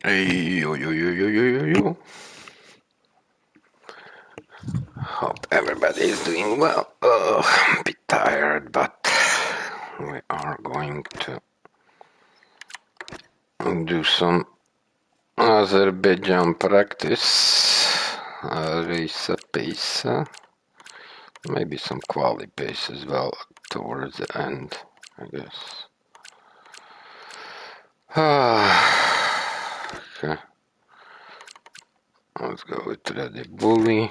Hey, yo, yo, yo, yo, yo, yo, yo. Hope everybody is doing well. I'm a bit tired, but we are going to do some Azerbaijan practice, race pace, maybe some quali pace as well towards the end, I guess. Okay. Let's go with Ready Bully.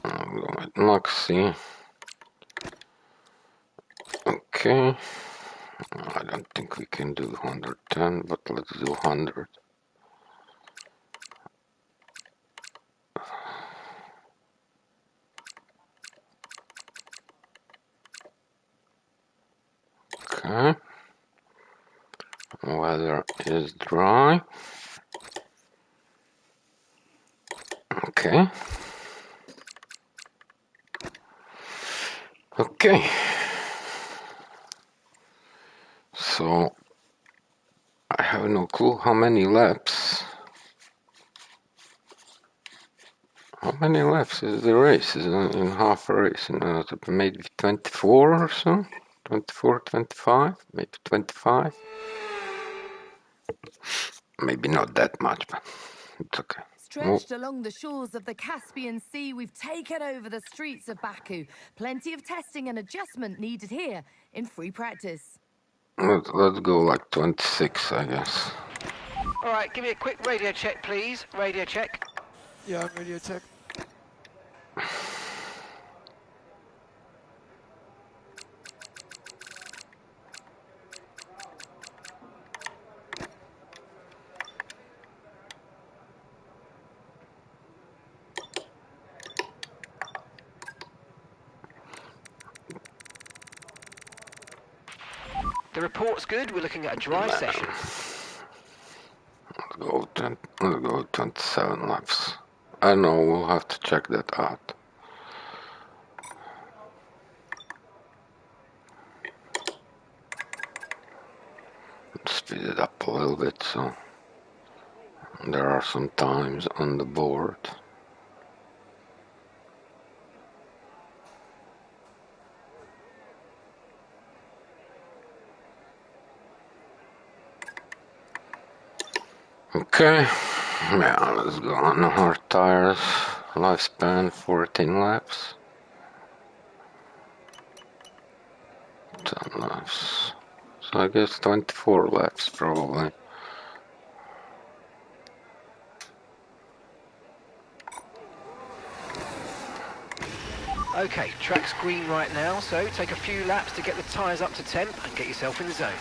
I'll go with Maxi. Okay. I don't think we can do 110, but let's do 100. Okay. Weather is dry. Okay. Okay. So I have no clue how many laps. How many laps is the race? Is it in half a race? Maybe 24 or so? 24, 25? Maybe 25? Maybe not that much, but it's okay. Stretched along the shores of the Caspian Sea, we've taken over the streets of Baku. Plenty of testing and adjustment needed here in free practice. Let's go like 26, I guess. All right, give me a quick radio check, please. Radio check. Yeah, radio check. The report's good. We're looking at a dry session. Let's go 27 laps. I know, we'll have to check that out. Speed it up a little bit so there are some times on the board. Okay, yeah, let's go on the hard tires. Lifespan 14 laps. 10 laps. So I guess 24 laps probably. Okay, track's green right now, so take a few laps to get the tyres up to temp and get yourself in the zone.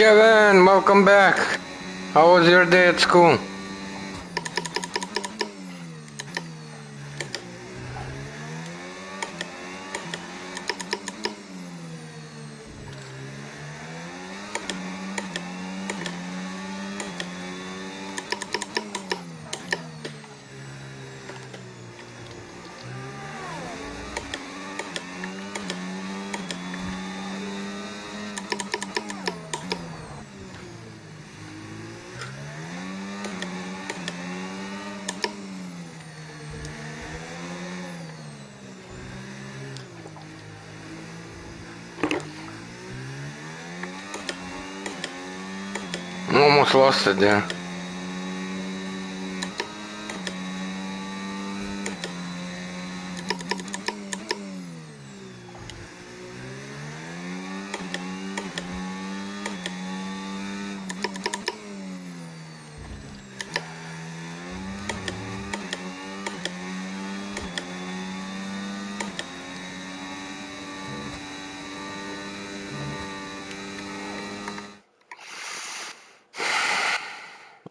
Kevin, welcome back. How was your day at school? Almost lost it there.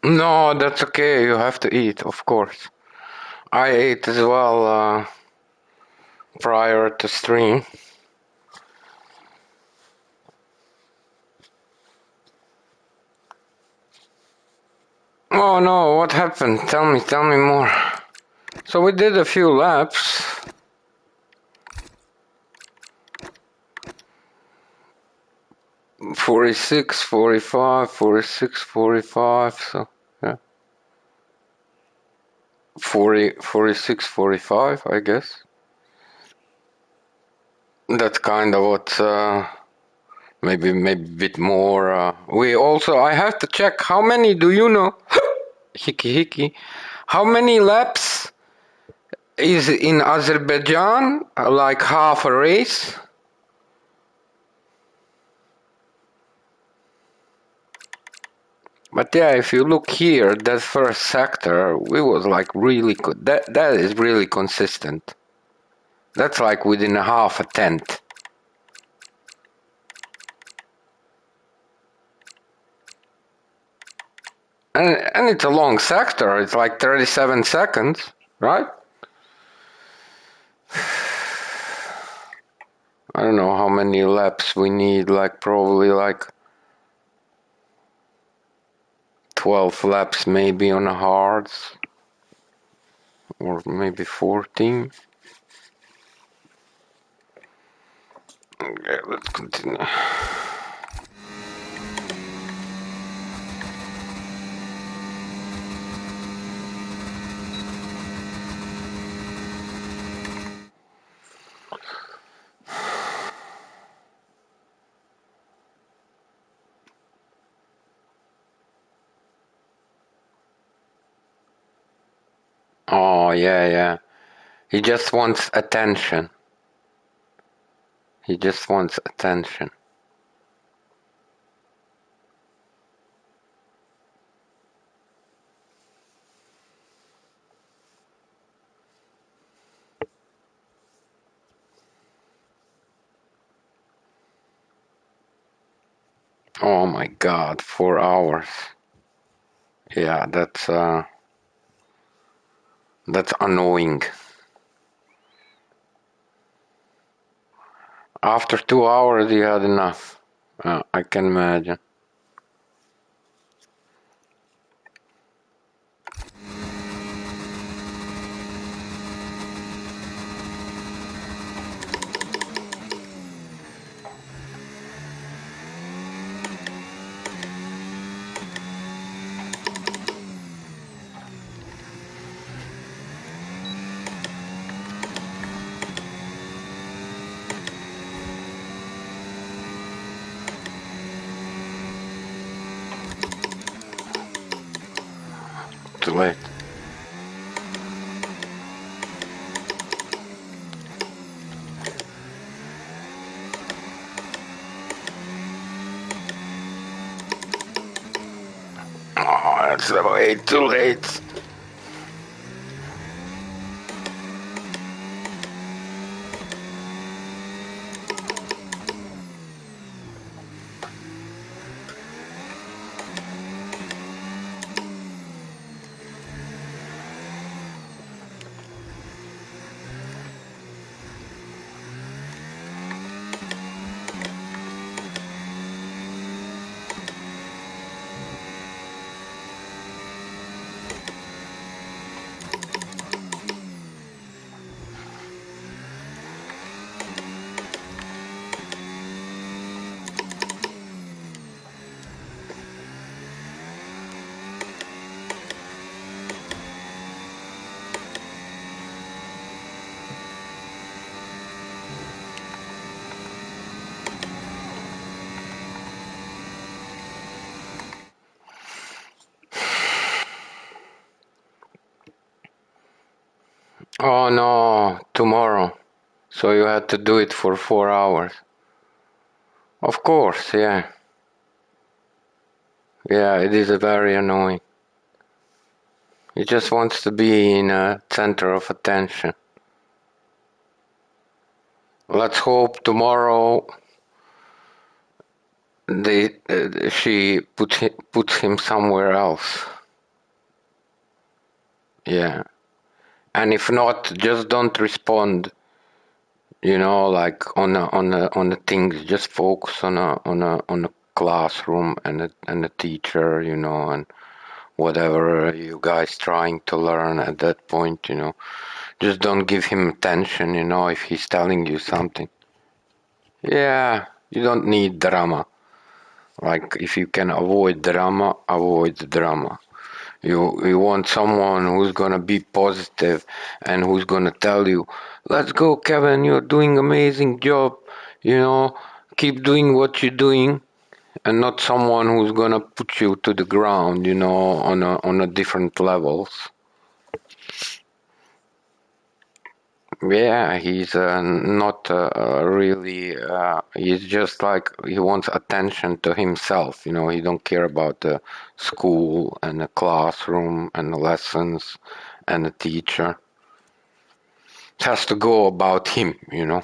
No, that's okay. You have to eat, of course. I ate as well prior to stream. Oh no, what happened? Tell me more. So we did a few laps. '46, '45, '46, '45. So yeah, 46, '45, I guess. That's kind of what. Maybe a bit more. We also. I have to check. How many do you know? Hickey hickey. How many laps is in Azerbaijan? Like half a race. But yeah, if you look here, that first sector, we was like really good. That is really consistent. That's like within a half a tenth. And it's a long sector. It's like 37 seconds, right? I don't know how many laps we need. Like probably like 12 laps maybe on the hards. Or maybe 14. Okay, let's continue. Oh, yeah. He just wants attention. He just wants attention. Oh my god, 4 hours. Yeah, that's annoying. After 2 hours, he had enough. I can imagine. Too late. Oh, that's way too late. Oh no, tomorrow. So you had to do it for 4 hours. Of course, yeah. Yeah, it is very annoying. He just wants to be in a center of attention. Let's hope tomorrow she puts him somewhere else. Yeah. And if not, just don't respond. You know, like on the things. Just focus on a classroom and a teacher. You know, and whatever you guys trying to learn at that point. You know, just don't give him attention. You know, if he's telling you something. Yeah, you don't need drama. Like if you can avoid drama, avoid the drama. You want someone who's gonna be positive and who's gonna tell you, "Let's go, Kevin. You're doing amazing job. You know, keep doing what you're doing," and not someone who's gonna put you to the ground. You know, on a different levels. Yeah, he's not really. He's just like he wants attention to himself. You know, he don't care about the school and the classroom and the lessons and the teacher. It has to go about him. You know.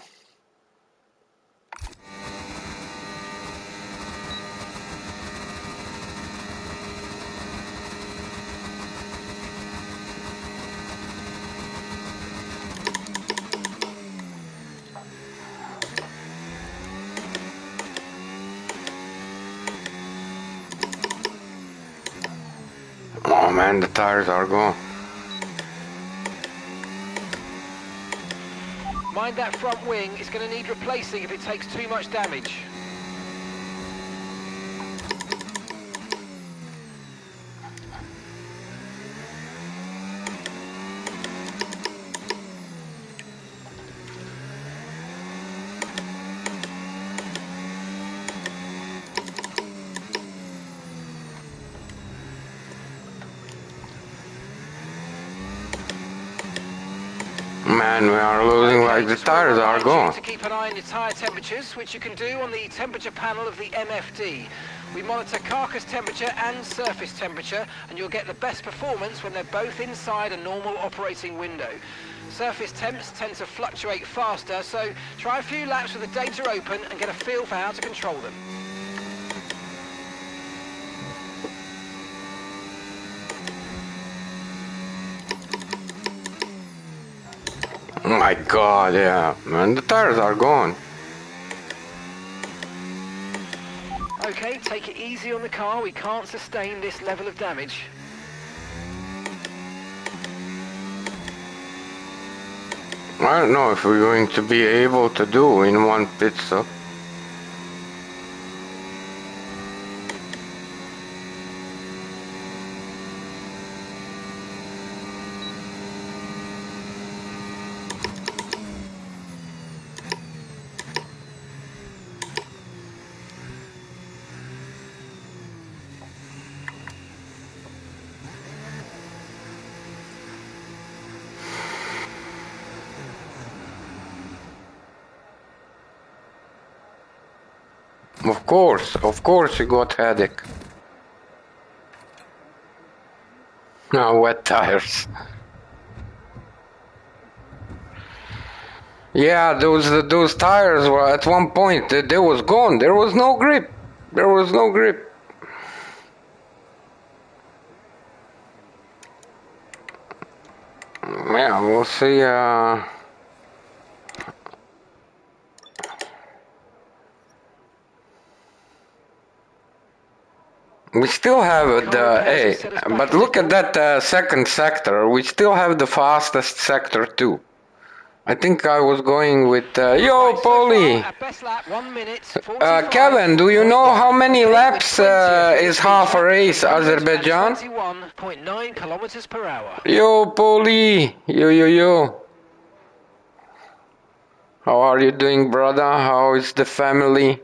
Oh man, the tires are gone. Mind that front wing, it's going to need replacing if it takes too much damage. Man, we are losing Okay, like the just want to tires are remind you gone. to keep an eye on your tyre temperatures, which you can do on the temperature panel of the MFD. We monitor carcass temperature and surface temperature, and you'll get the best performance when they're both inside a normal operating window. Surface temps tend to fluctuate faster, so try a few laps with the data open and get a feel for how to control them. Oh my God, yeah, man, the tires are gone. Okay, take it easy on the car. We can't sustain this level of damage. I don't know if we're going to be able to do in one pit stop. Of course you got headache. No, wet tires. Yeah, those tires were at one point they was gone. There was no grip. There was no grip. Yeah, we'll see. We still have Car the repairs have hey, set us back but a look at little. that second sector. We still have the fastest sector too. I think I was going with yo, Right, so far, Polly. our best lap, 1 minute, 45.1. Kevin, do you know how many Okay, we're laps 20th in the is speed half a trap, race, 321.9 Azerbaijan? kilometers per hour. Yo, Polly. Yo. How are you doing, brother? How is the family?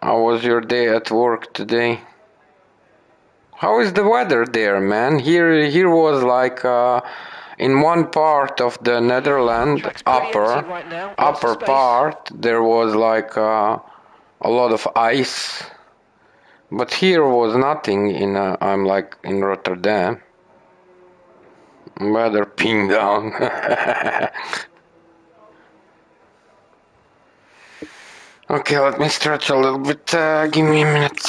How was your day at work today? How is the weather there, man? Here was like in one part of the Netherlands, Track's pretty empty upper right now. Lots of upper space. part, there was like a lot of ice. But here was nothing. I'm like in Rotterdam. Weather ping down. Okay, let me stretch a little bit. Give me a minute.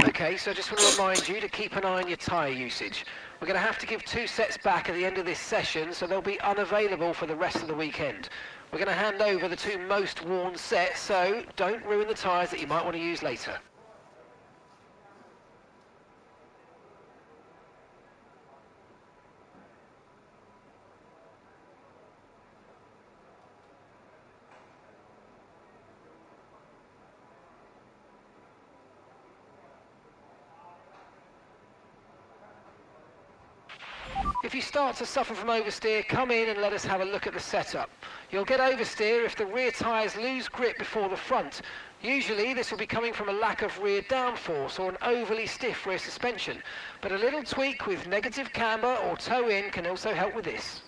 Okay, so I just want to remind you to keep an eye on your tyre usage. We're going to have to give 2 sets back at the end of this session, so they'll be unavailable for the rest of the weekend. We're going to hand over the 2 most worn sets, so don't ruin the tyres that you might want to use later. If you start to suffer from oversteer, come in and let us have a look at the setup. You'll get oversteer if the rear tyres lose grip before the front. Usually this will be coming from a lack of rear downforce or an overly stiff rear suspension, but a little tweak with negative camber or toe in can also help with this.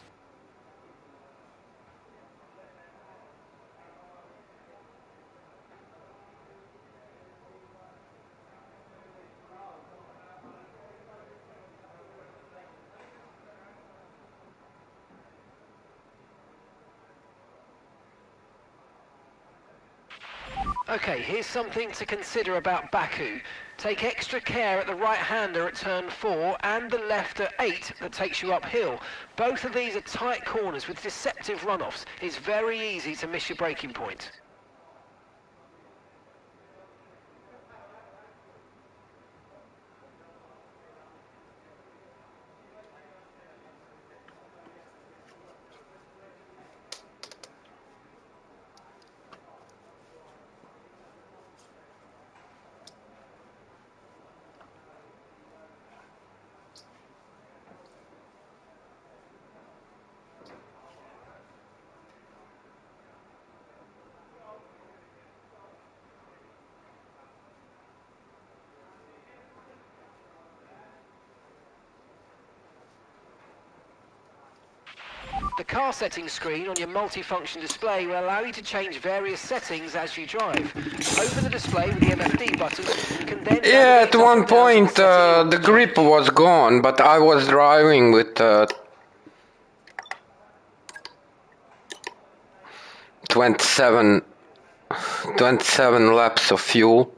Okay, here's something to consider about Baku. Take extra care at the right-hander at turn 4 and the left at 8 that takes you uphill. Both of these are tight corners with deceptive runoffs. It's very easy to miss your braking point. The car settings screen on your multifunction display will allow you to change various settings as you drive. Open the display with the MFD button. You can then Yeah, at navigate up one and down to the point setting you want the to grip change. was gone, but I was driving with 27, 27 laps of fuel.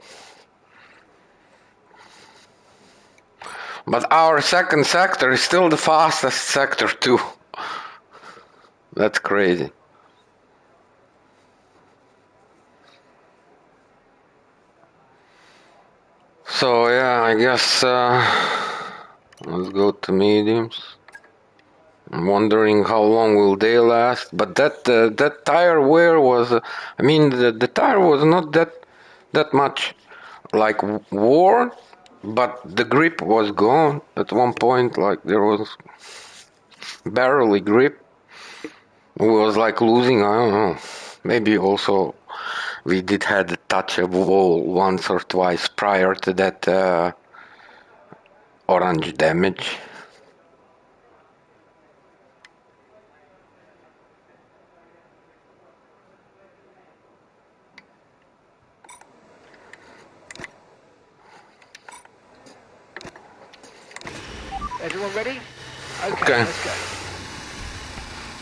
But our second sector is still the fastest sector too. That's crazy. So yeah, I guess let's go to mediums. I'm wondering how long will they last. But that tire wear was, I mean, the tire was not that much like worn, but the grip was gone at one point. Like there was barely grip. We was like losing. I don't know. Maybe also we did had a touch of wall once or twice prior to that orange damage. Everyone ready? Okay, Okay. let's go.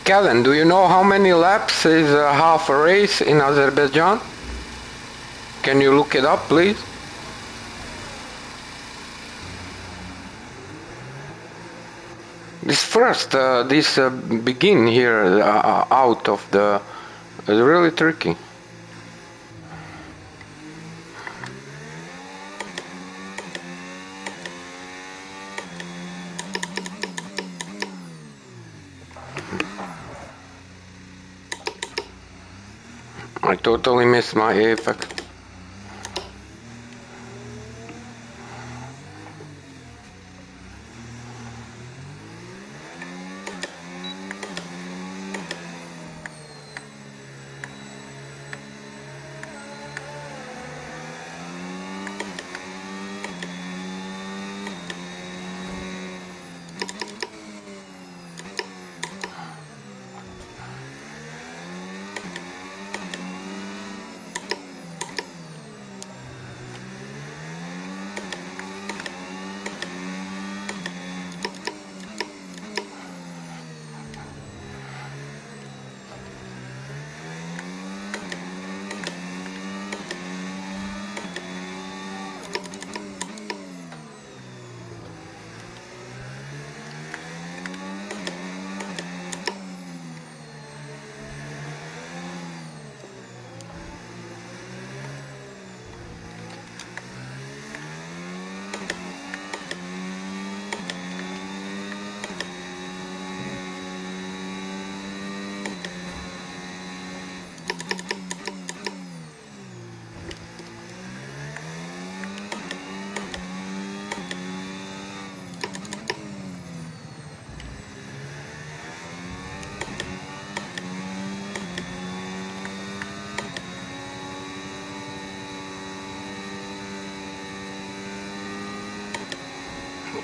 Kellen, do you know how many laps is half a race in Azerbaijan? Can you look it up, please? This begin here out of the is really tricky. I totally missed my apex.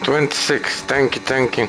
26. Thank you, thank you.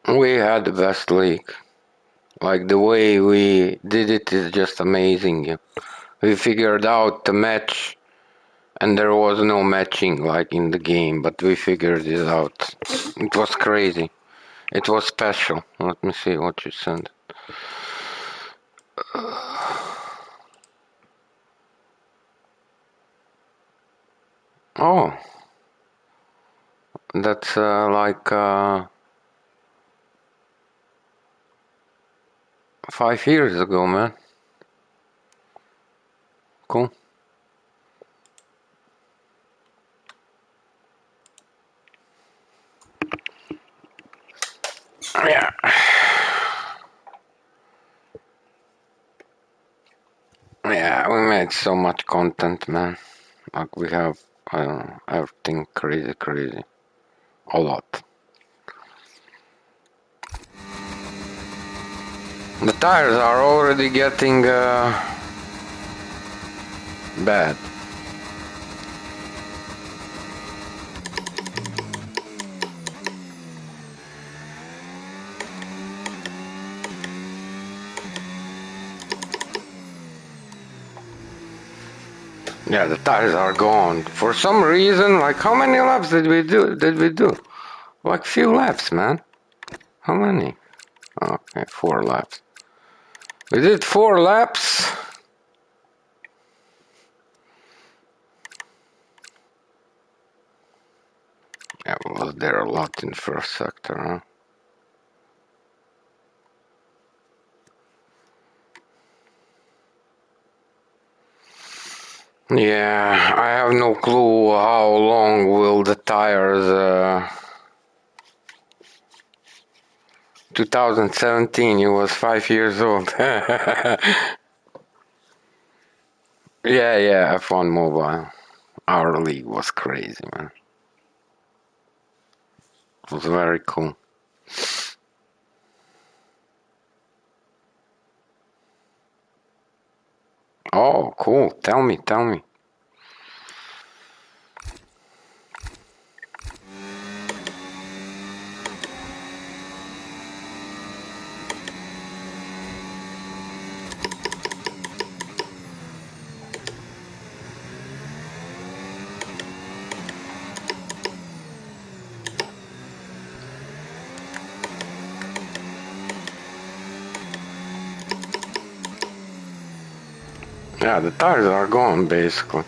We had the best league. Like the way we did it is just amazing. We figured out the match, and there was no matching like in the game, but we figured it out. It was crazy. It was special. Let me see what you sent. Oh, that's like 5 years ago, man. Cool. Yeah. Yeah, we made so much content, man. Like we have, I don't know, everything crazy. A lot. The tires are already getting bad. Yeah, the tires are gone. For some reason, like how many laps did we do? Like few laps, man. How many? Okay, 4 laps. We did 4 laps. Yeah, was there a lot in first sector, huh? Yeah, I have no clue how long will the tires 2017, he was 5 years old. Yeah, F1 Mobile. Our league was crazy, man. It was very cool. Oh, cool. Tell me. Yeah, the tires are gone, basically.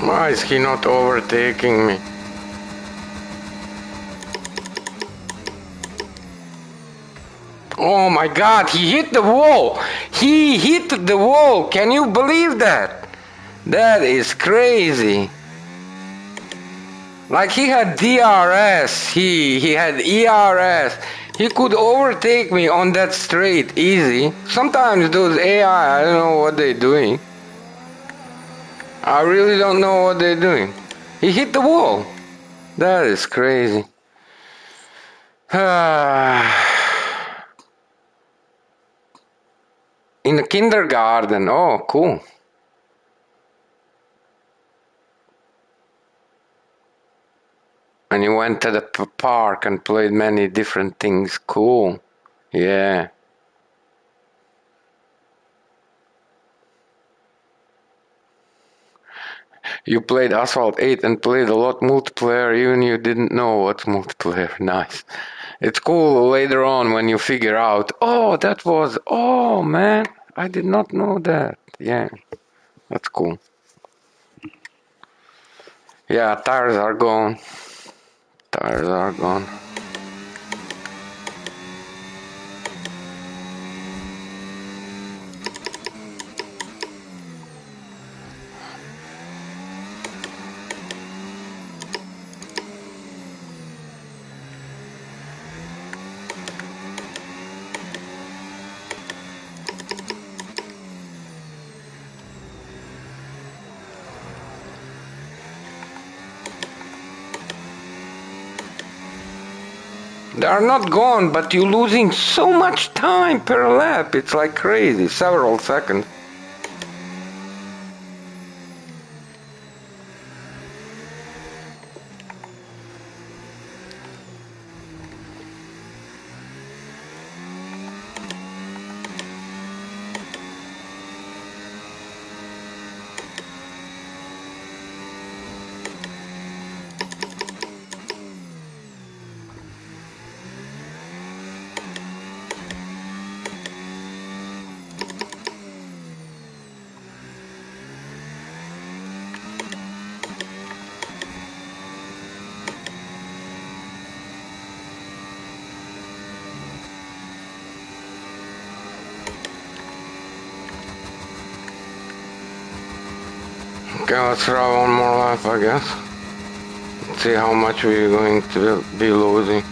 Why is he not overtaking me? Oh my god, he hit the wall! He hit the wall! Can you believe that? That is crazy. Like he had DRS, he had ERS. He could overtake me on that straight easy. Sometimes those AI, I don't know what they're doing. I really don't know what they're doing. He hit the wall. That is crazy. In the kindergarten. Oh, cool. And you went to the park and played many different things. Cool. Yeah. You played Asphalt 8 and played a lot multiplayer, even you didn't know what's multiplayer. Nice. It's cool later on when you figure out, oh, that was, oh man, I did not know that. Yeah, that's cool. Yeah, tires are gone. Tires are gone. They are not gone, but you're losing so much time per lap. It's like crazy, several seconds. Okay, let's try one more lap, I guess. See how much we're going to be losing.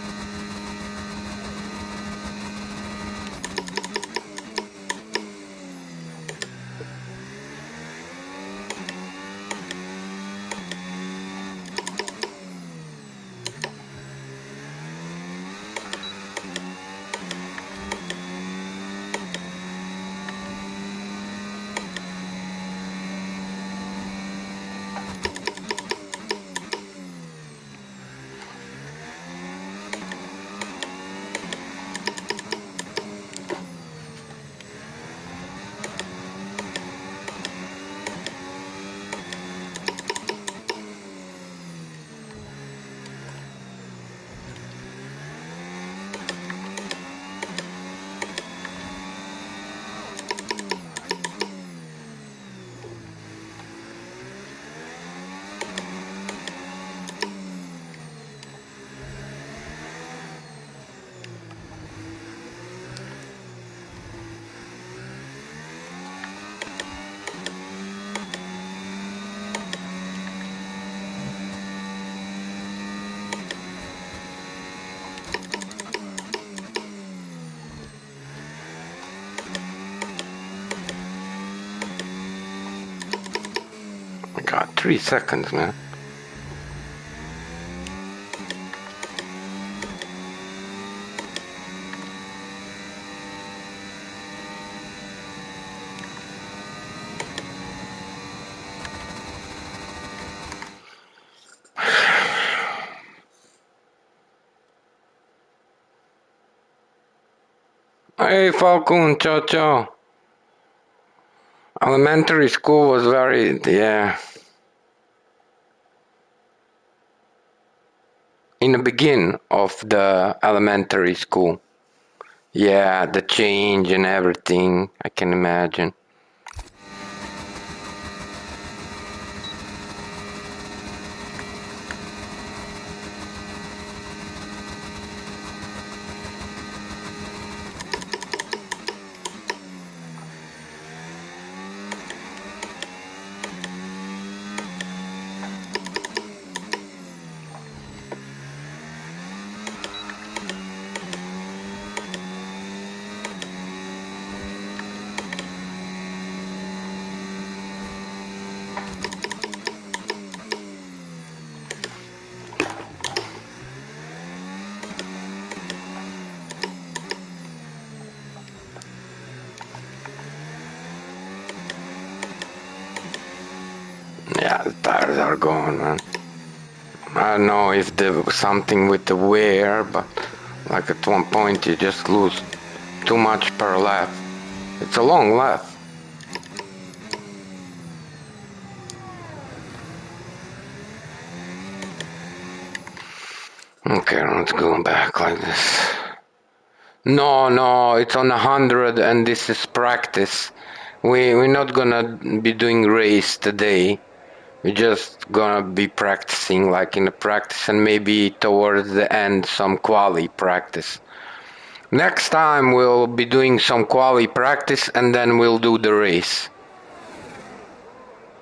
God, 3 seconds, man. Hey, Falcon, ciao, ciao. Elementary school was very, yeah. In the beginning of the elementary school. Yeah, the change and everything, I can imagine. Yeah, the tires are gone, man. I don't know if there was something with the wear, but like at one point you just lose too much per lap. It's a long lap. Okay, let's go back like this. No, it's on 100 and this is practice. We're not gonna be doing race today. We're just gonna be practicing like in the practice and maybe towards the end some quali practice. Next time we'll be doing some quali practice and then we'll do the race.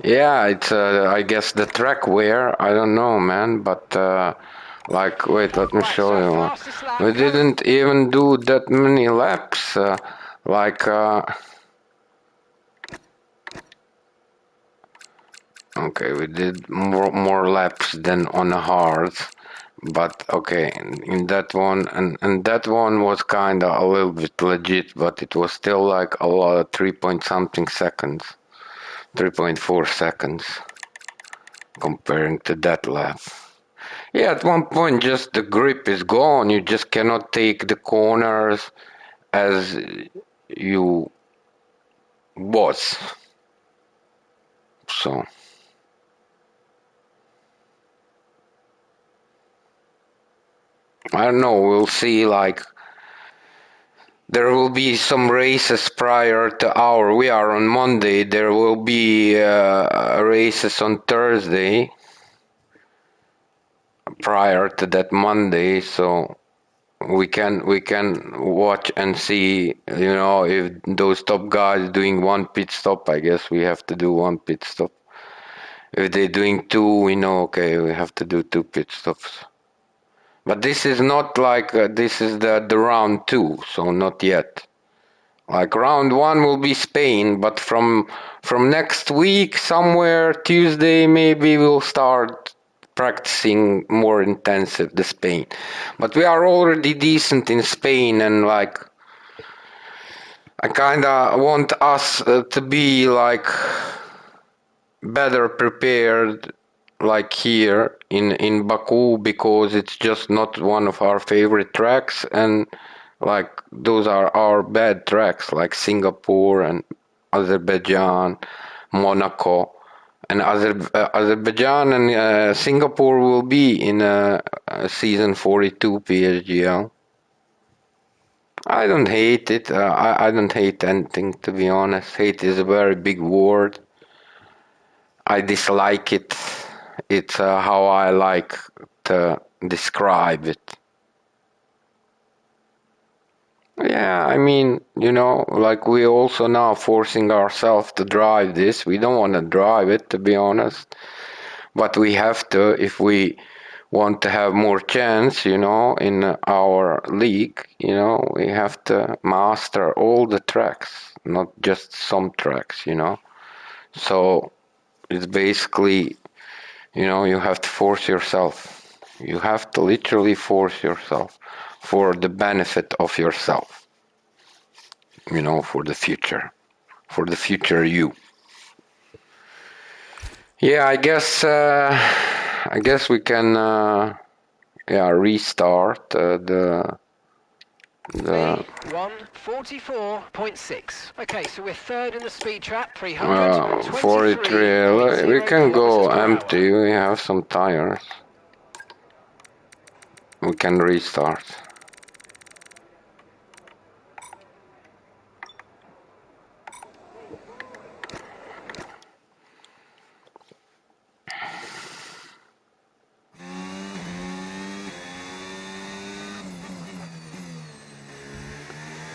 Yeah, it's I guess the track wear. I don't know, man, but like wait, let me Right, so show our you. fastest lap We comes... didn't even do that many laps. Like okay, we did more laps than on a hard, but okay, in that one and that one was kind of a little bit legit, but it was still like a lot, 3 point something seconds, 3.4 seconds comparing to that lap. Yeah, at one point just the grip is gone. You just cannot take the corners as you was. So I don't know, we'll see. Like there will be some races prior to our. We are on Monday. There will be races on Thursday prior to that Monday. So we can watch and see. You know, if those top guys doing one pit stop, I guess we have to do one pit stop. If they're doing two, we know okay, we have to do two pit stops. But this is not like this is the round two, so not yet. Like round one will be Spain, but from next week, somewhere Tuesday maybe we'll start practicing more intensive the Spain. But we are already decent in Spain, and like I kinda want us to be like better prepared like here in Baku because it's just not one of our favorite tracks, and like those are our bad tracks like Singapore and Azerbaijan, Monaco, and Azerbaijan and Singapore will be in season 42 PSGL. I don't hate it. I don't hate anything, to be honest. Hate is a very big word. I dislike it. It's how I like to describe it. Yeah, I mean, you know, like we also now forcing ourselves to drive this. We don't want to drive it, to be honest, but we have to if we want to have more chance, you know, in our league. You know, we have to master all the tracks, not just some tracks, you know. So it's basically, you know, you have to force yourself. You have to literally force yourself for the benefit of yourself, you know, for the future you. Yeah, I guess we can, yeah, restart the A144.6. Okay, so we're third in the speed trap, 300, 43. We 23.0 can go kilometers per hour. empty. We have some tires. We can restart.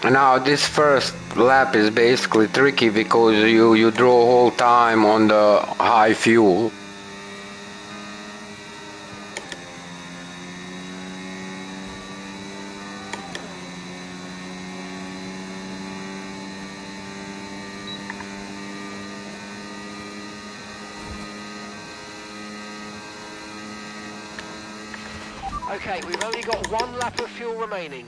Now this first lap is basically tricky because you draw whole time on the high fuel. Okay, we've only got one lap of fuel remaining.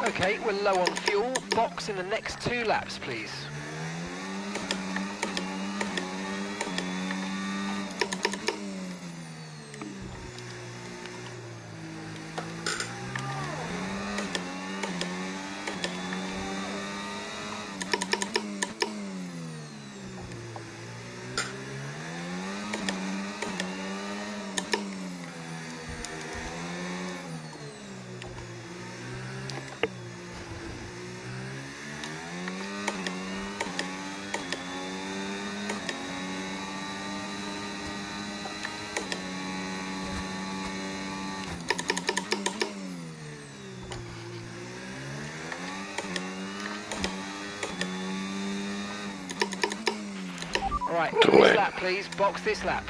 Okay, we're low on fuel. Box in the next two laps, please. Right, Too this late. lap please, box this lap.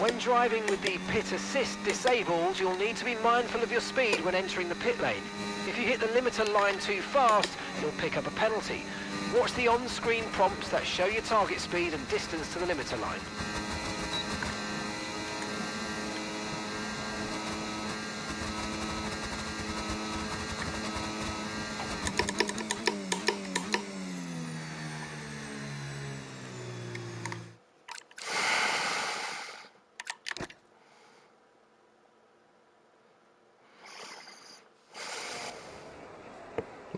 When driving with the pit assist disabled, you'll need to be mindful of your speed when entering the pit lane. If you hit the limiter line too fast, you'll pick up a penalty. Watch the on-screen prompts that show your target speed and distance to the limiter line.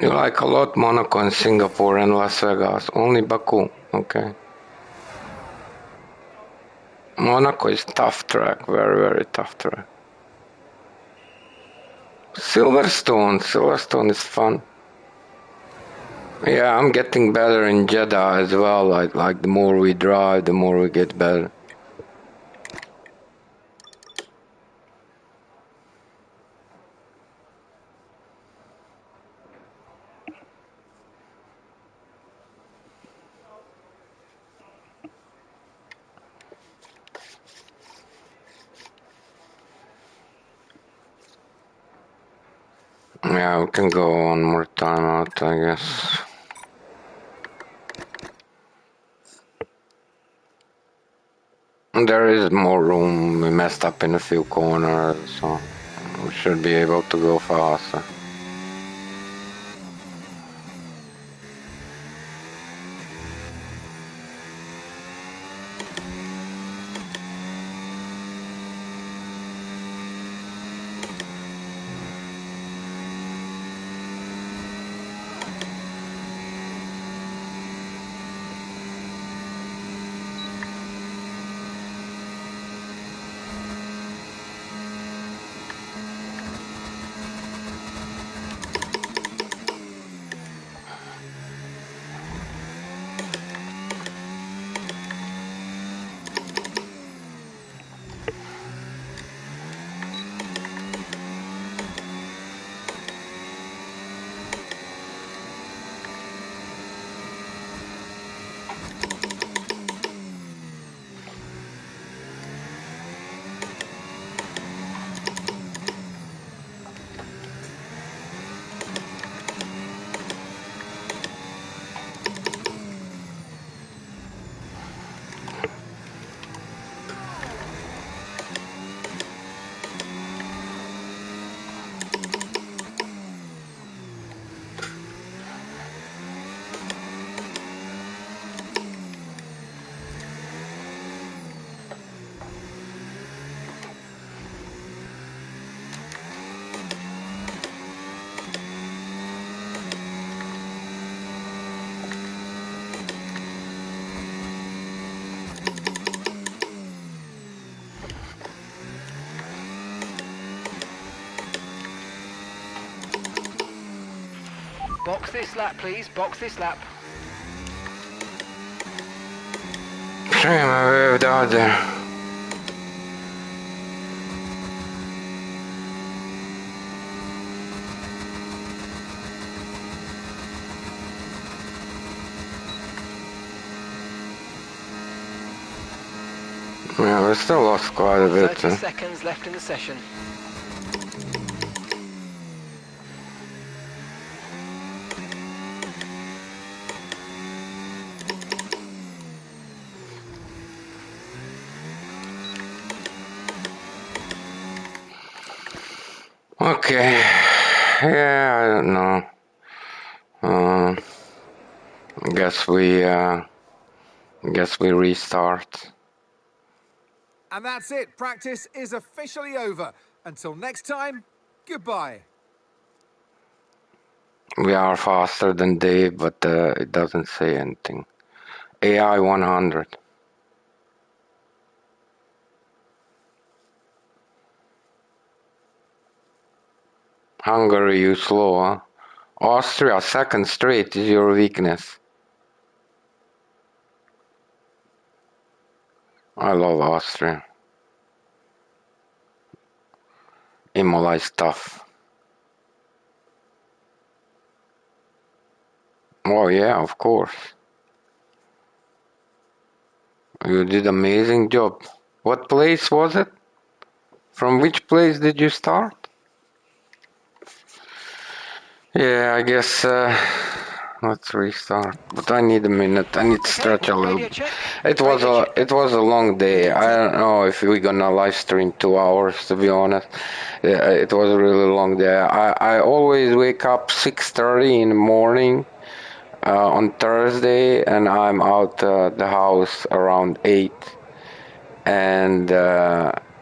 You like a lot Monaco and Singapore and Las Vegas. Only Baku. Okay. Monaco is tough track. Very, very tough track. Silverstone is fun. Yeah, I'm getting better in Jeddah as well. Like the more we drive, the more we get better. Yeah, we can go one more time out, I guess. There is more room. We messed up in a few corners, so we should be able to go faster. Box this lap please, box this lap. Shame I waved out there. Yeah, we still lost quite a bit. 30 seconds left in the session. Okay. Yeah, I don't know. Guess we restart. And that's it. Practice is officially over. Until next time, goodbye. We are faster than Dave, but it doesn't say anything. AI 100. Hungary, you slow, huh? Austria, second straight is your weakness. I love Austria. Imola is tough. Oh yeah, of course. You did amazing job. What place was it? From which place did you start? Yeah, I guess let's restart. But I need a minute. I need to Okay, stretch a little. radio check. It was Radio a check. it was a long day. I don't know if we're gonna live stream 2 hours. To be honest, yeah, it was a really long day. I always wake up 6:30 in the morning on Thursday, and I'm out the house around 8. And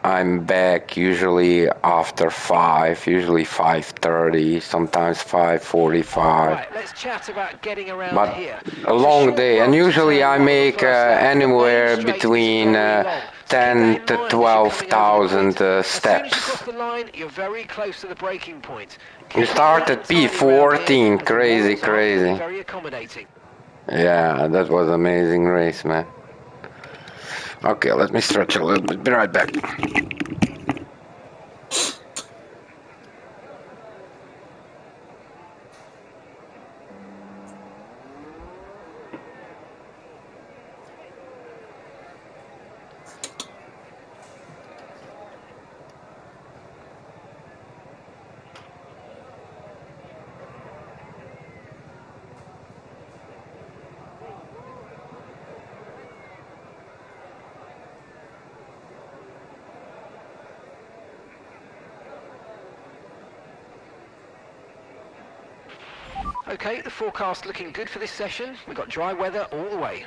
I'm back usually after 5, usually 5:30, sometimes 5:45. Right, let's chat about getting around But here. a It's a long short day, and run to usually turn I one on the make first lap. The main anywhere straight is between very long, so keep that 10 in to mind as you're coming over the grid. 12,000 As soon as you cross steps. the line, you're very close to the braking point. You Keep it start neat and at tidy around here, P14, as the crazy, walls are very, crazy. very accommodating. Yeah, that was amazing race, man. Okay, let me stretch a little bit. Be right back. Okay, the forecast looking good for this session. We've got dry weather all the way.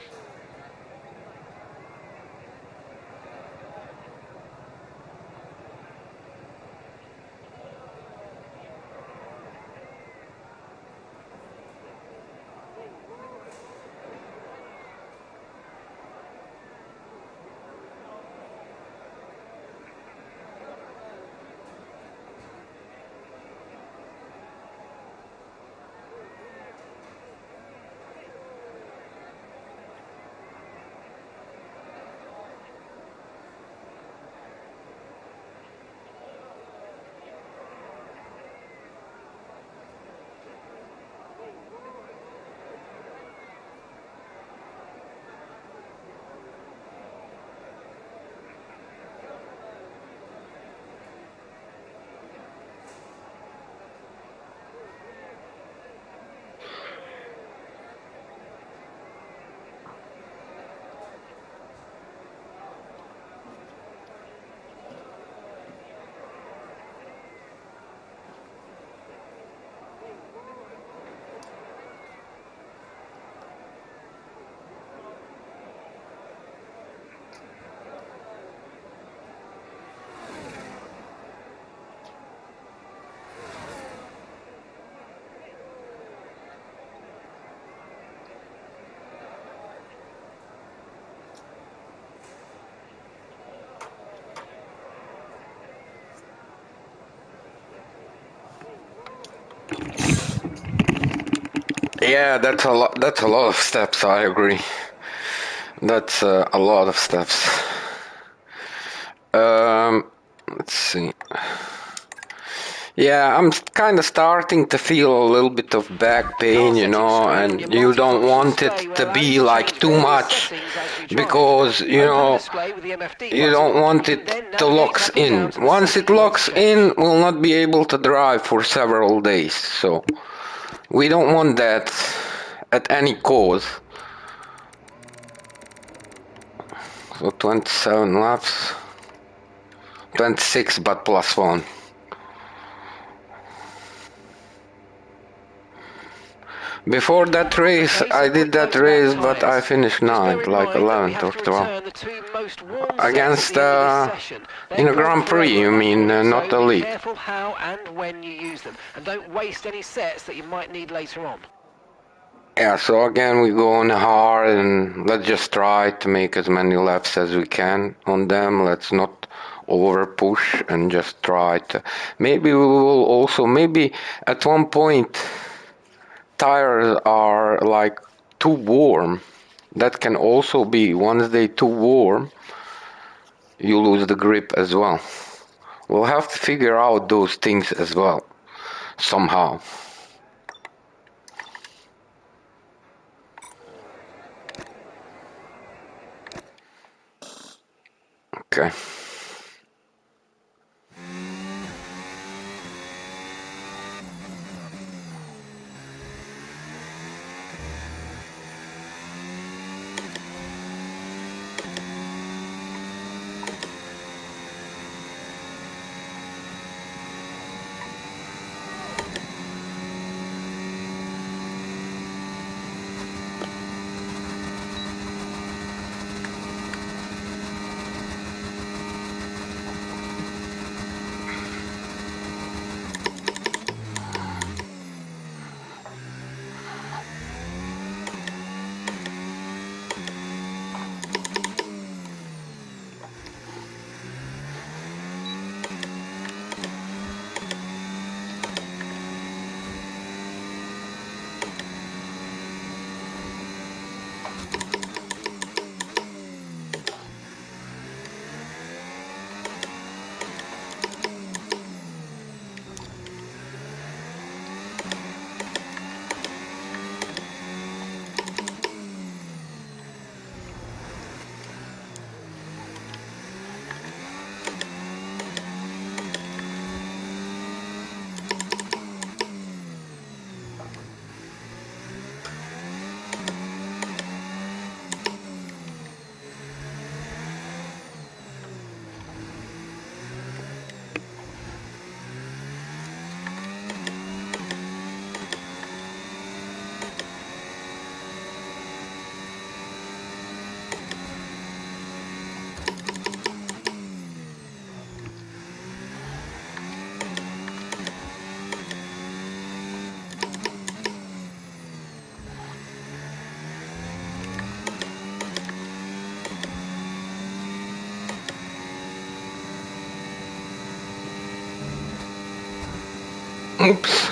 Yeah, that's a lot. That's a lot of steps. I agree. That's a lot of steps. Let's see. Yeah, I'm kind of starting to feel a little bit of back Car pain, setting screen on and your you don't multifunction want it display will to allow you be to like change too various much settings as you drive. because, Open the display with the MFD you don't button. want You can it then to navigate lock up and in. down to the Once it setting you want to locks in, change. we'll not be able to drive for several days. So we don't want that at any cost. So 27 laps, 26 but plus one. Before that race, Okay, I some did quick that notes about race, but I tyres. finished Just bear 9th, in like mind that we 11th have or to 12th. return the two most worn sets at Against, the end of this session. They're in a gone Grand Prix, forever you at that mean, point, not so the be league. careful how and when you use them. And don't waste any sets that you might need later on. Yeah, so again, we go on hard and let's just try to make as many laps as we can on them. Let's not over push and just try to. Maybe we will also, maybe at one point, tires are like too warm. That can also be, once they too warm, you lose the grip as well. We'll have to figure out those things as well, somehow. Okay. Oops.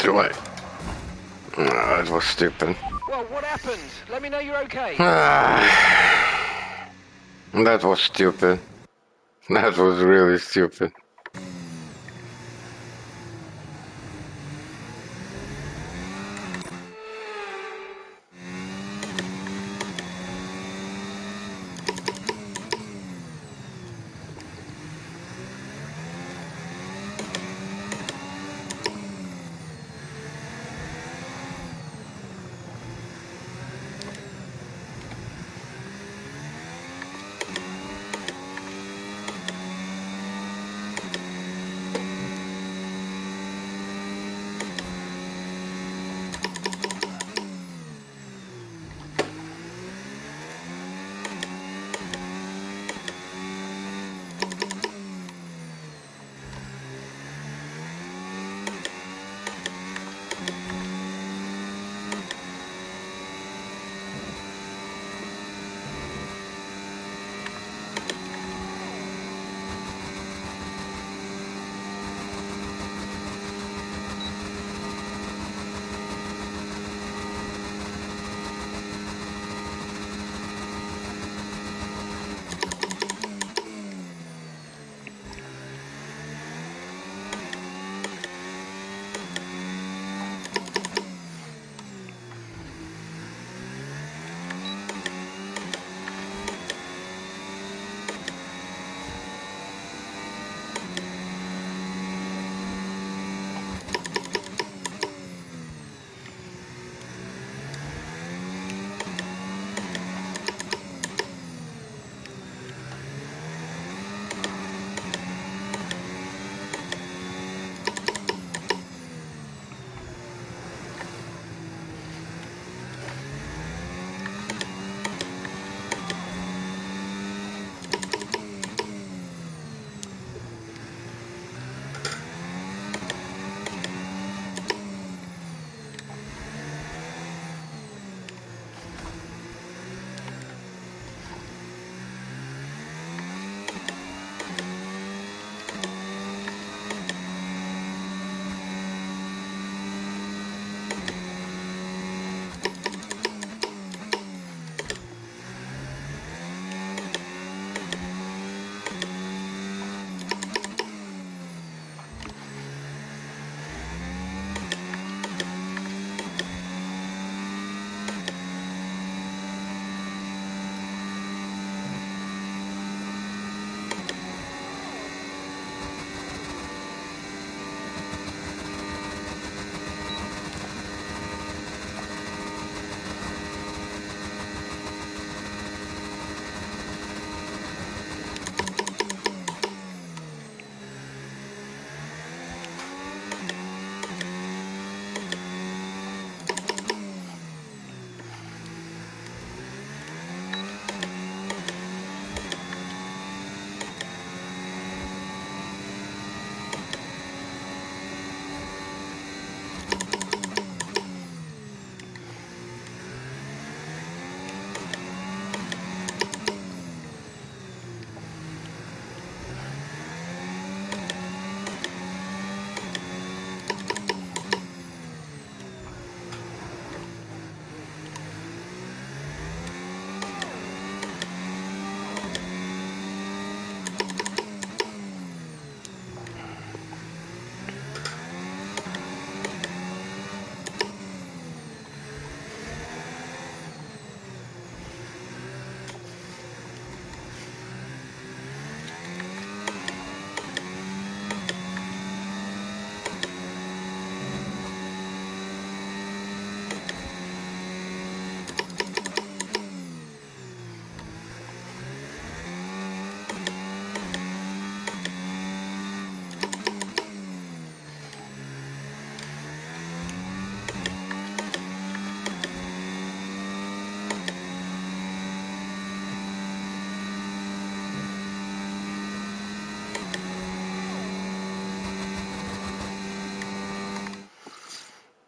Do I? No, that was stupid. Well, what happened? Let me know you're okay. That was stupid. That was really stupid.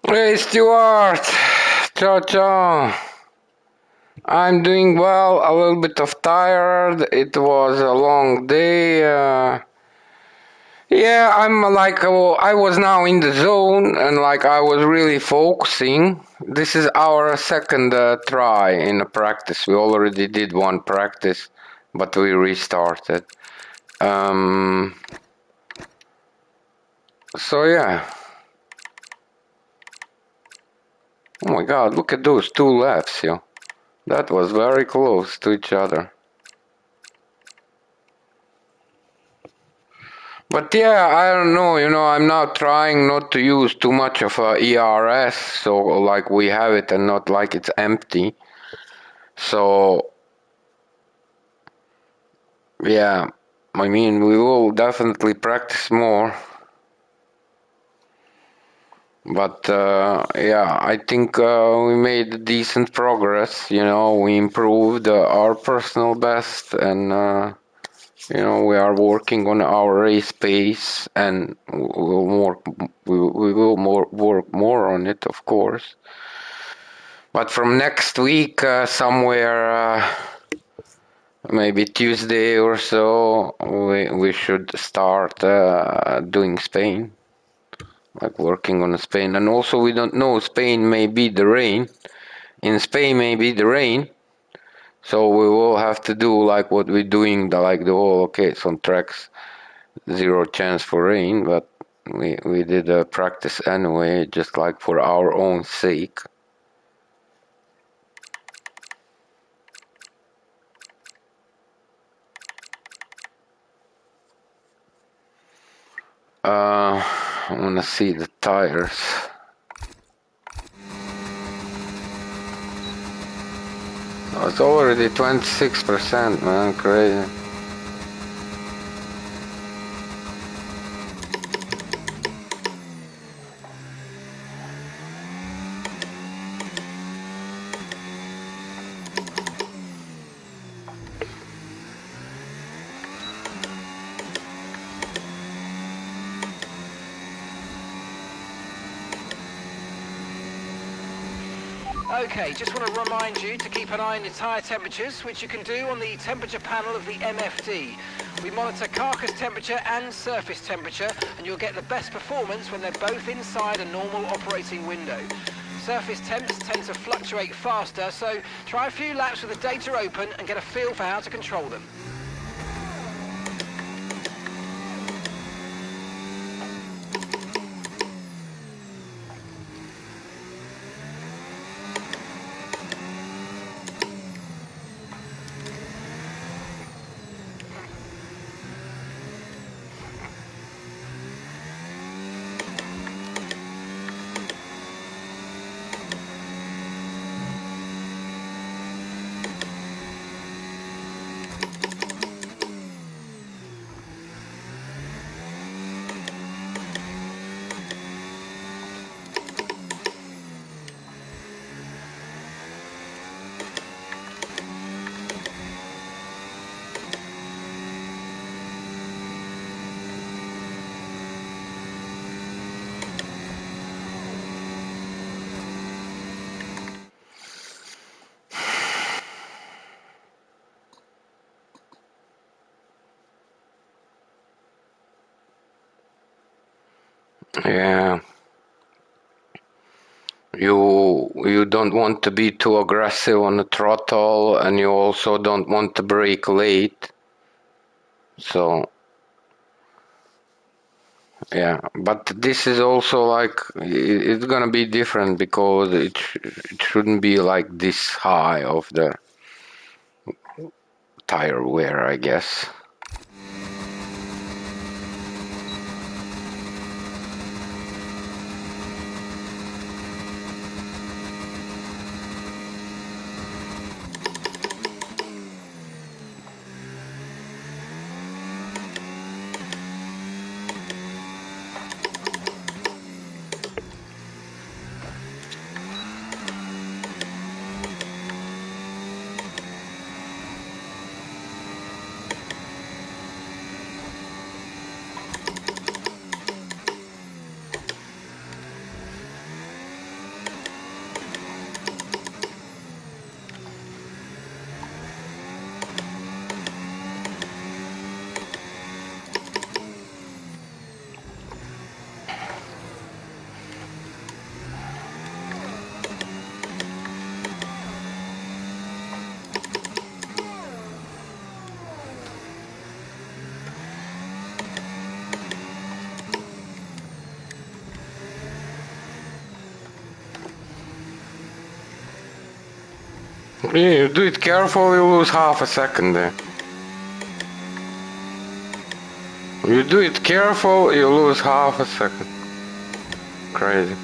Hey Stuart, ciao ciao. I'm doing well, a little bit of tired. It was a long day. Yeah, I'm like, I was now in the zone and like I was really focusing. This is our second try in a practice. We already did one practice, but we restarted. So yeah. Oh my god, look at those 2 laps, yo. That was very close to each other. But yeah, I don't know, I'm now trying not to use too much of ERS, so like we have it and not like it's empty. So yeah, I mean, we will definitely practice more. But yeah, I think we made decent progress, we improved our personal best, and we are working on our race pace, and we will work more on it, of course. But from next week, somewhere, maybe Tuesday or so, we should start doing Spain, like working on Spain. And also, we don't know, Spain may be the rain. In Spain, may be the rain. So we will have to do like what we're doing, okay, some tracks, 0 chance for rain, but we did a practice anyway, just like for our own sake. I wanna see the tires. Oh, it's already 26%, man, crazy. Okay, just want to remind you to keep an eye on your tyre temperatures, which you can do on the temperature panel of the MFD. We monitor carcass temperature and surface temperature, and you'll get the best performance when they're both inside a normal operating window. Surface temps tend to fluctuate faster, so try a few laps with the data open and get a feel for how to control them. Yeah. You don't want to be too aggressive on the throttle, and you also don't want to brake late. So yeah, but this is also like it's gonna be different because it shouldn't be like this high of the tire wear, I guess. Yeah, you do it careful, you lose half a second there. You do it careful, you lose half a second. Crazy.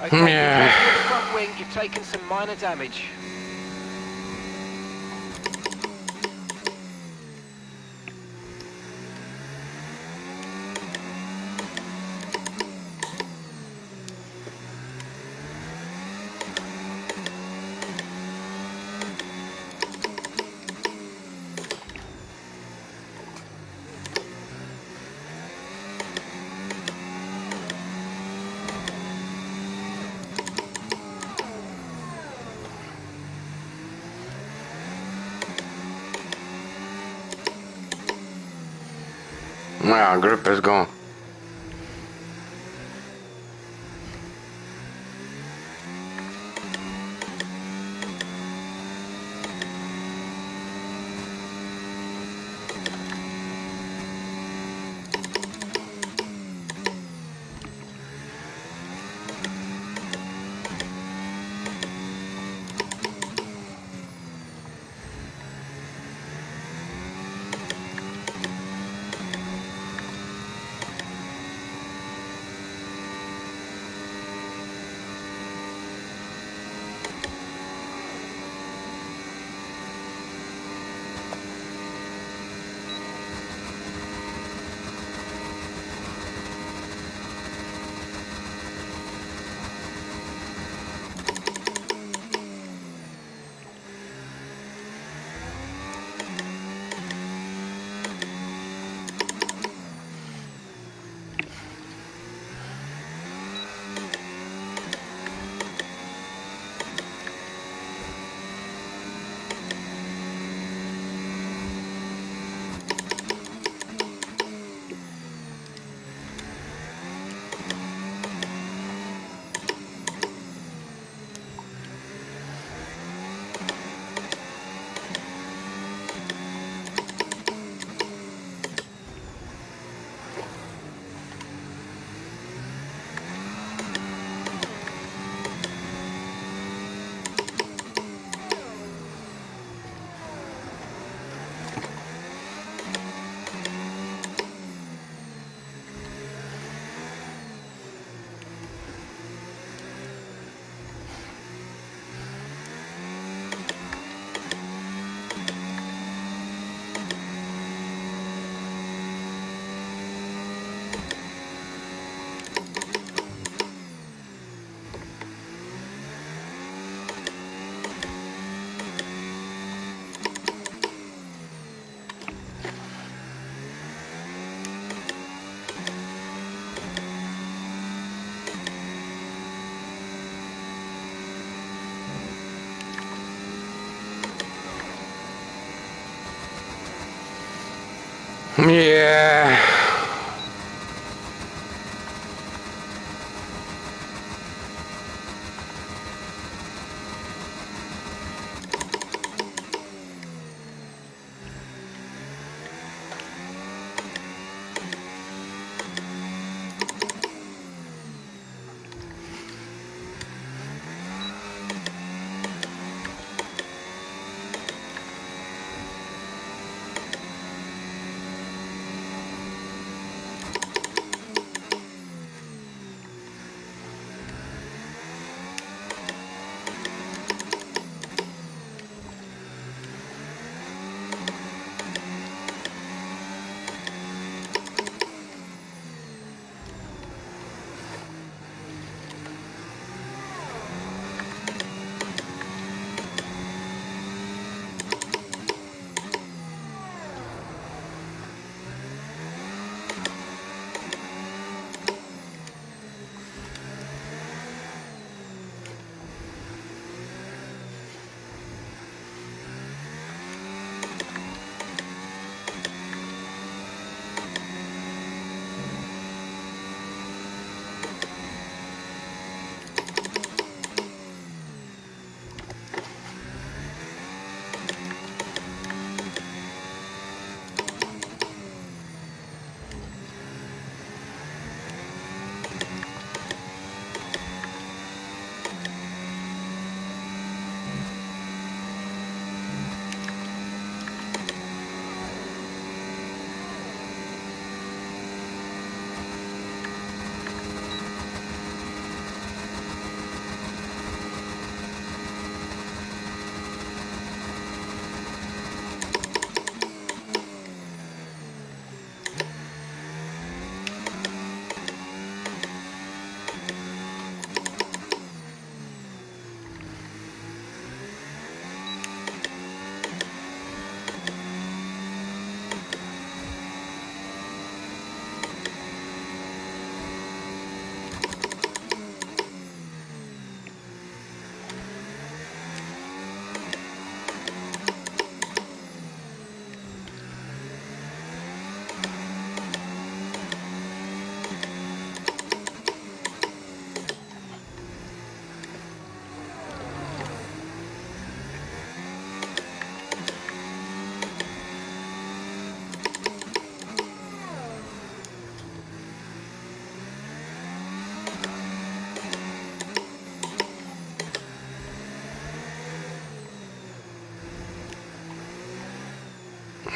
Okay, be Yeah. careful with the front wing. You've taken some minor damage. Yeah, grip is gone. Yeah.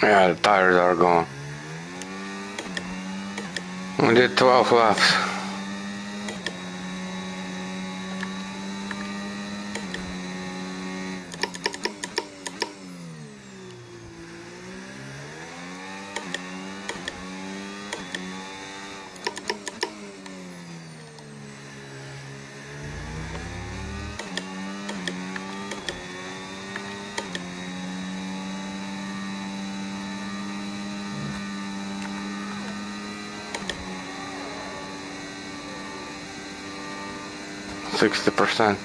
Yeah, the tires are gone. We did 12 laps. %60.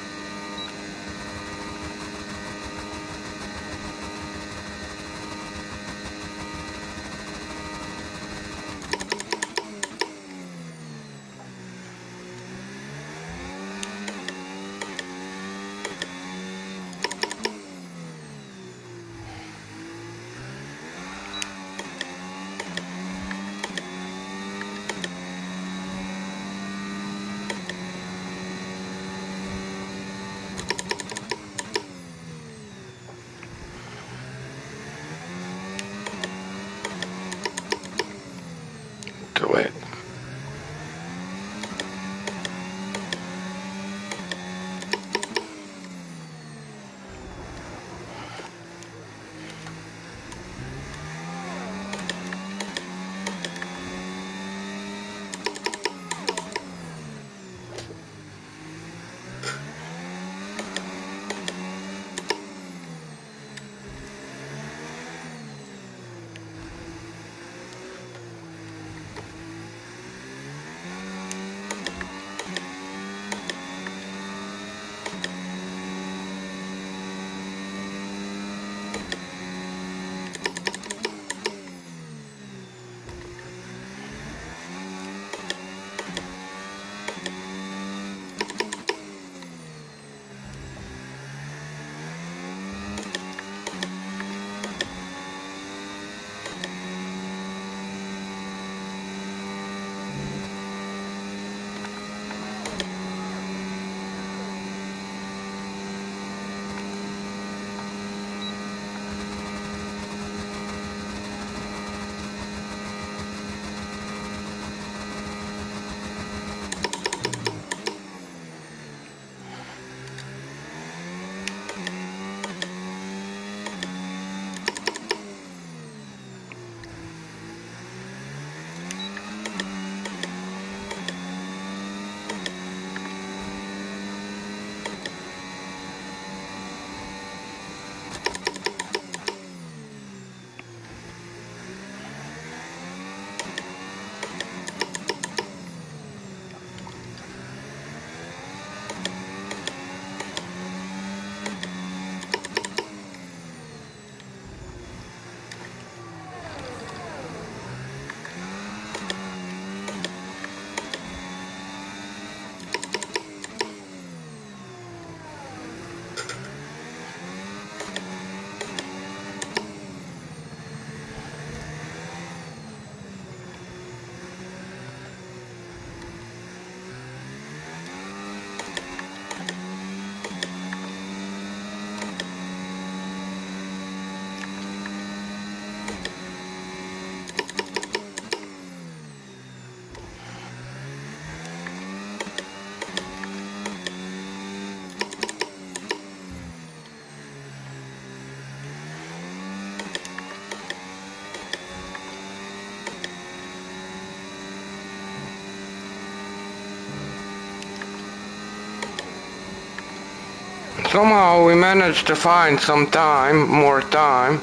somehow we managed to find some time, more time,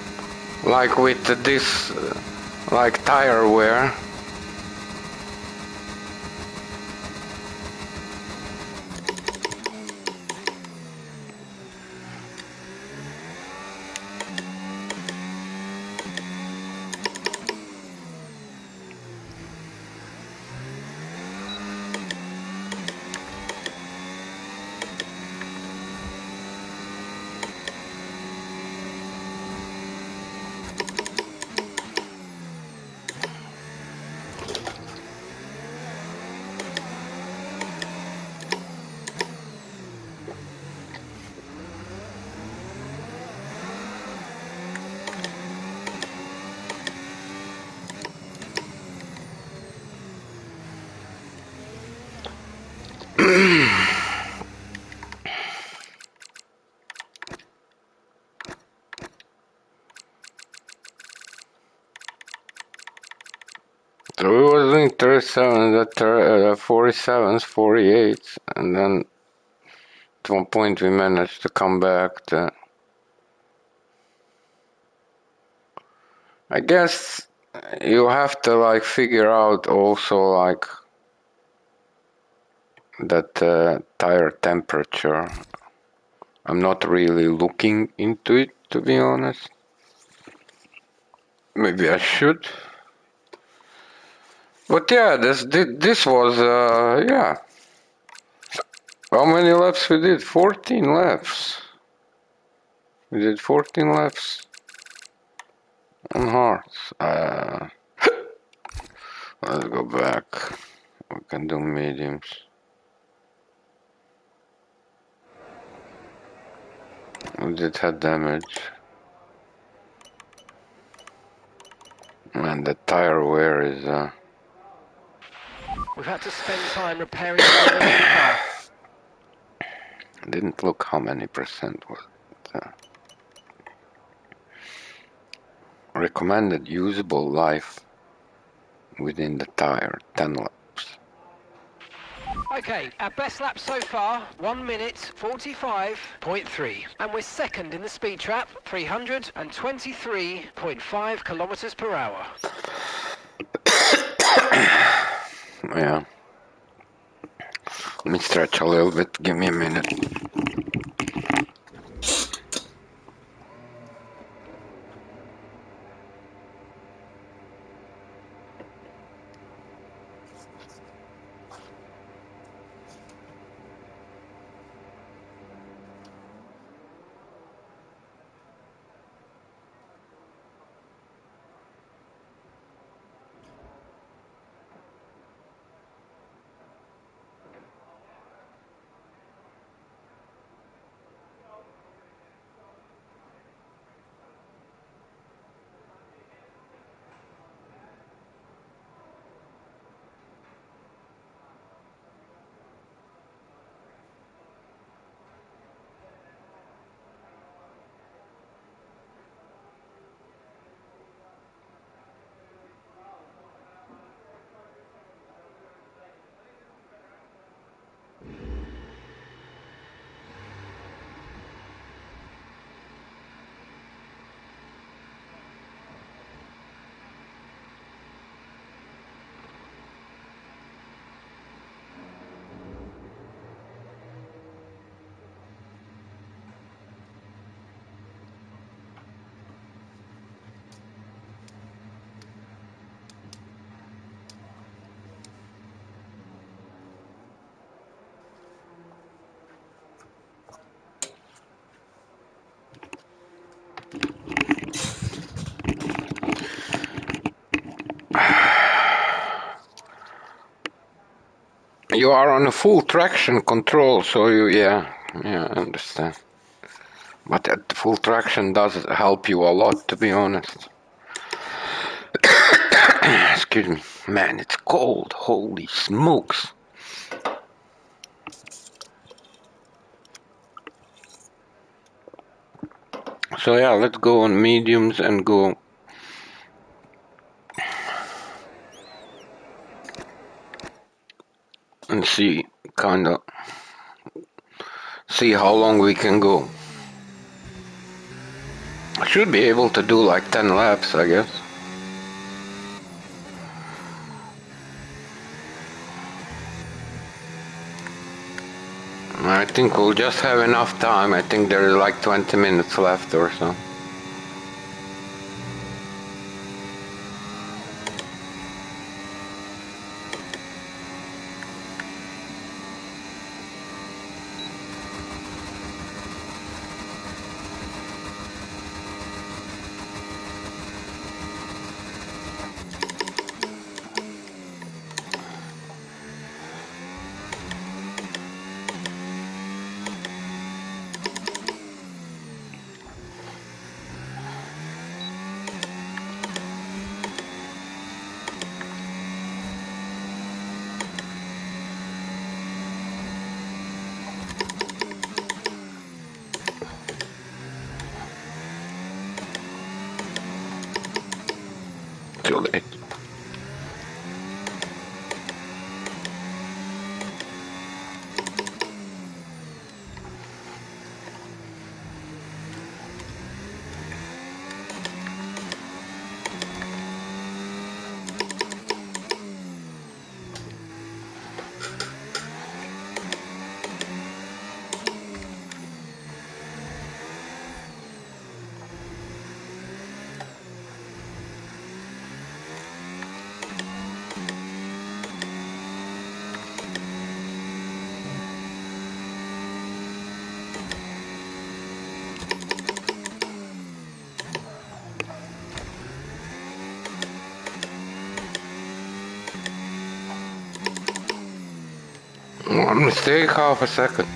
like with this, like tire wear. So we were doing 37, 47s, 48s, and then at one point we managed to come back to... I guess you have to like figure out also like that tire temperature. I'm not really looking into it, to be honest. Maybe I should. But yeah, this was, yeah. How many laps we did? 14 laps. We did 14 laps on hards. Let's go back. We can do mediums. We did head damage. And the tire wear is... We've had to spend time repairing the damage to the car. Didn't look how many percent was it. Recommended usable life within the tire, 10 laps. Okay, our best lap so far, 1 minute 45.3. And we're second in the speed trap, 323.5 kilometers per hour. Yeah. Let me stretch a little bit, give me a minute. You are on a full traction control, so you, yeah, I understand. But that full traction does help you a lot, to be honest. Excuse me. Man, it's cold. Holy smokes. So yeah, let's go on mediums and go and see see how long we can go. I should be able to do like 10 laps, I guess. I think we'll just have enough time. I think there is like 20 minutes left or so. Too late. One mistake, half a second.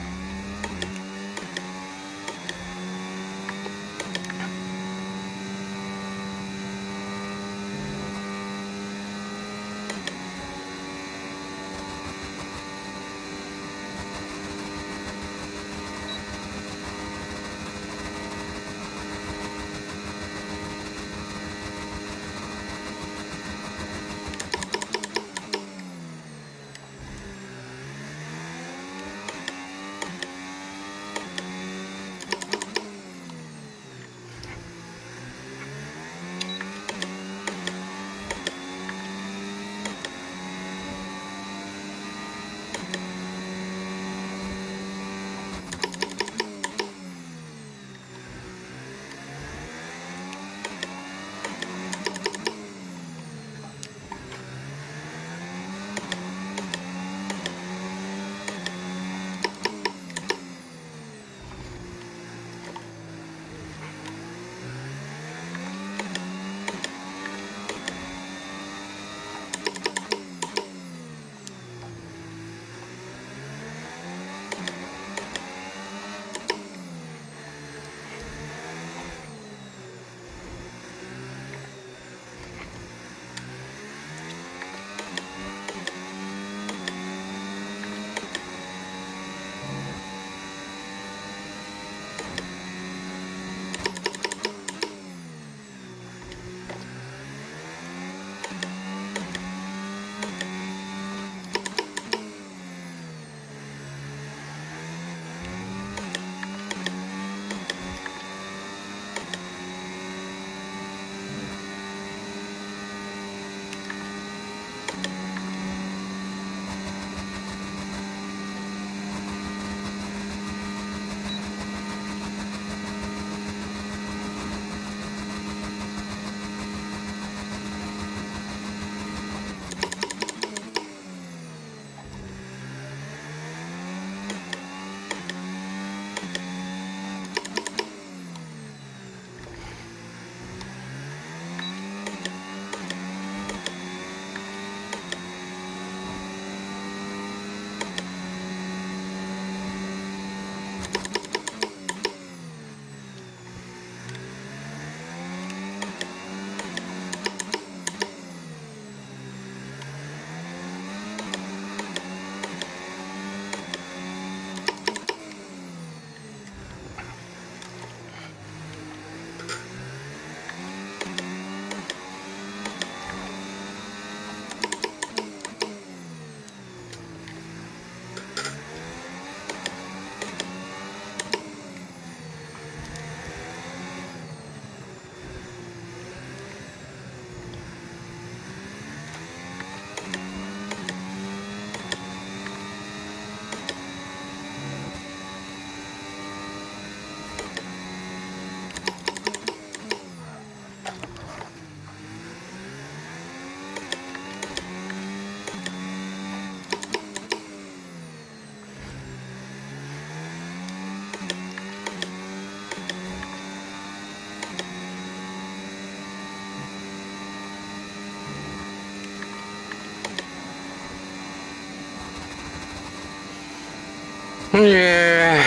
Yeah.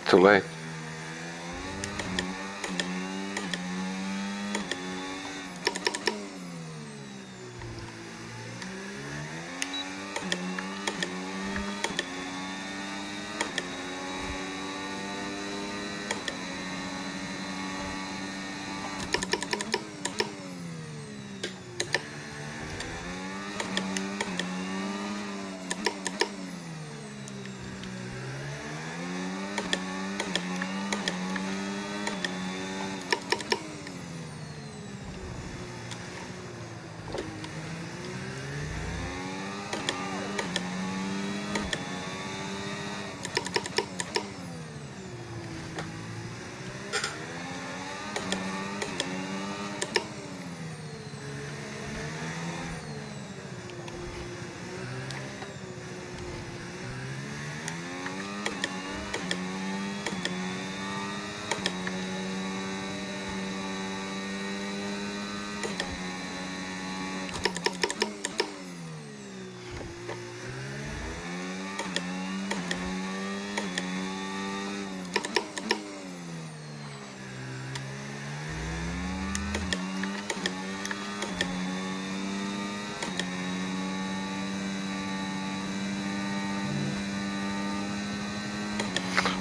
Too late.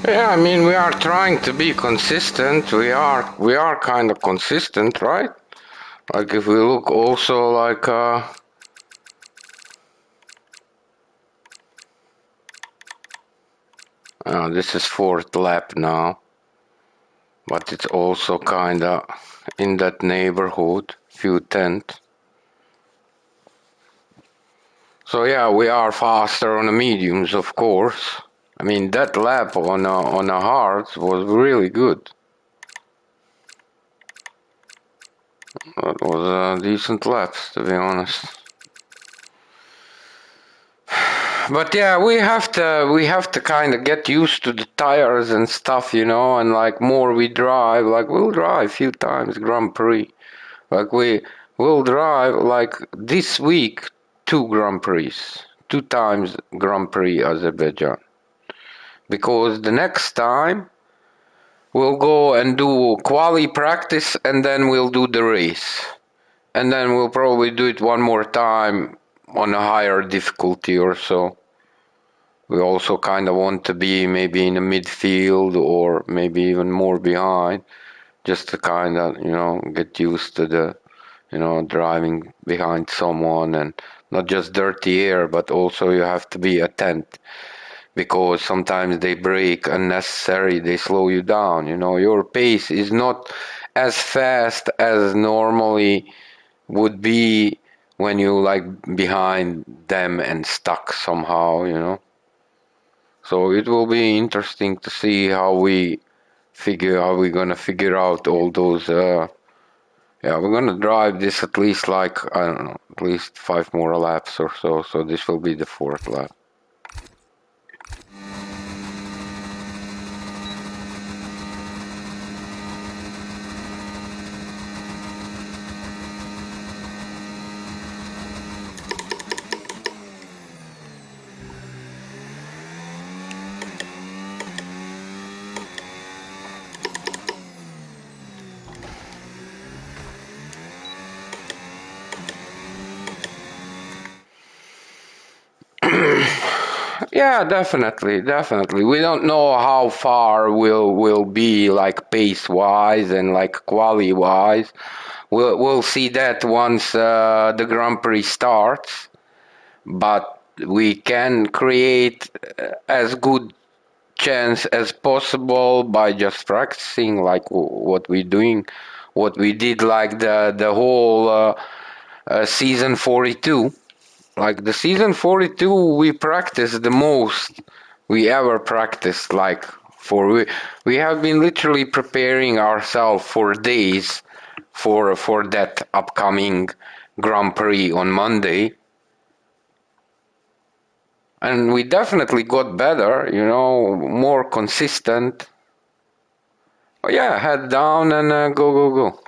Yeah, I mean, we are trying to be consistent. We are kind of consistent, right? Like if we look also like this is fourth lap now, but it's also kind of in that neighborhood, few tenths. So yeah, we are faster on the mediums, of course. I mean, that lap on a hards was really good. It was a decent laps, to be honest. But yeah, we have to kind of get used to the tires and stuff, you know. And like more we drive, like we'll drive a few times Grand Prix. Like we will drive like this week 2 Grand Prix, 2 times Grand Prix Azerbaijan. Because the next time we'll go and do quali practice and then we'll do the race. And then we'll probably do it one more time on a higher difficulty or so. We also kind of want to be maybe in the midfield or maybe even more behind, just to kind of, get used to the, driving behind someone and not just dirty air, but also you have to be attentive because sometimes they brake unnecessary, they slow you down. Your pace is not as fast as normally would be when you like behind them and stuck somehow. So it will be interesting to see how we're gonna figure out all those. Yeah, we're gonna drive this at least like I don't know, at least 5 more laps or so. So this will be the fourth lap. Yeah, definitely, definitely. We don't know how far we'll be like pace wise and like quali wise. We'll see that once the Grand Prix starts. But we can create as good chance as possible by just practicing like what we're doing, what we did like the whole season 42. Like the season 42, we practiced the most we ever practiced. Like we have been literally preparing ourselves for days for that upcoming Grand Prix on Monday. And we definitely got better, more consistent. Oh yeah, head down and go, go, go.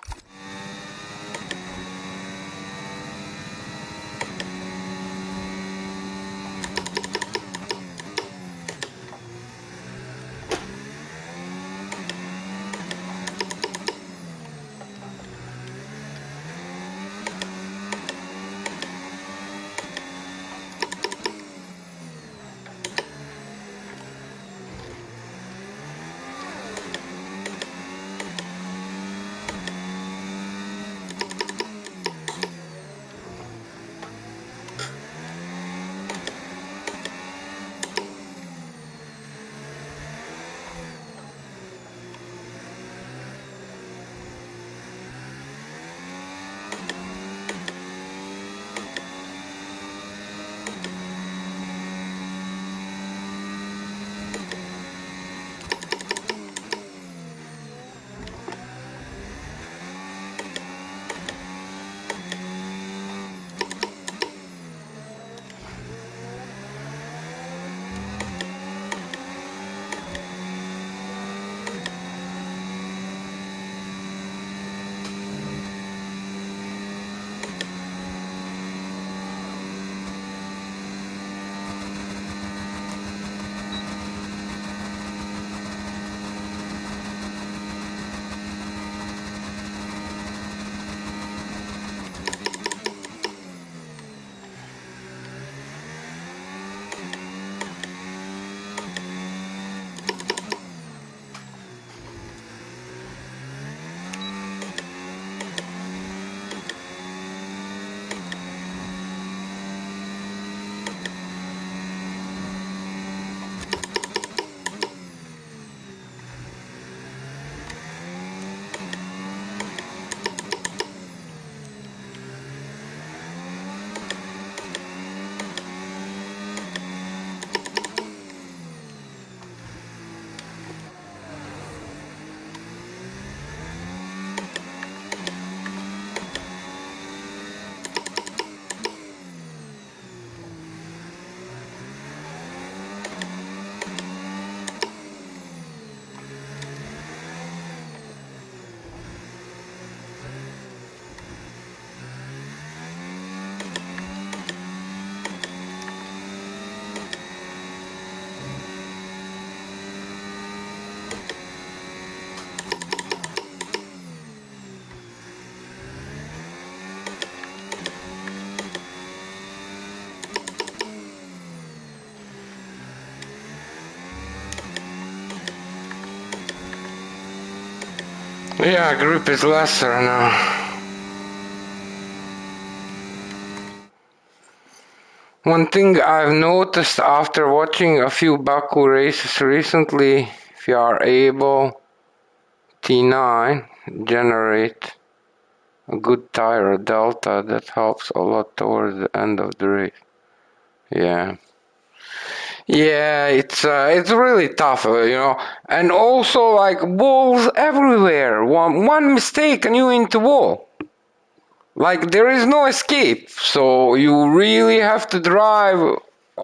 Yeah, grip is lesser now. One thing I've noticed after watching a few Baku races recently, if you are able T9 generate a good tire delta, that helps a lot towards the end of the race. Yeah. Yeah, it's really tough, and also like walls everywhere. One mistake and you into wall. Like there is no escape, so you really have to drive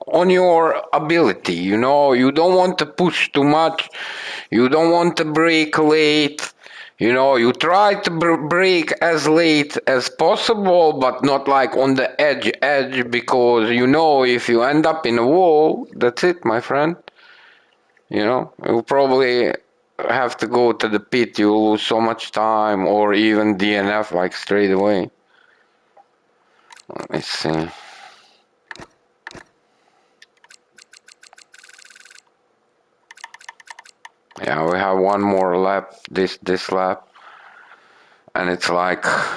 on your ability. You don't want to push too much. You don't want to brake late. You try to brake as late as possible, but not like on the edge, because if you end up in a wall, that's it, my friend. You'll probably have to go to the pit. You lose so much time, or even DNF like straight away. Let me see. Yeah, we have one more lap this lap, and it's like I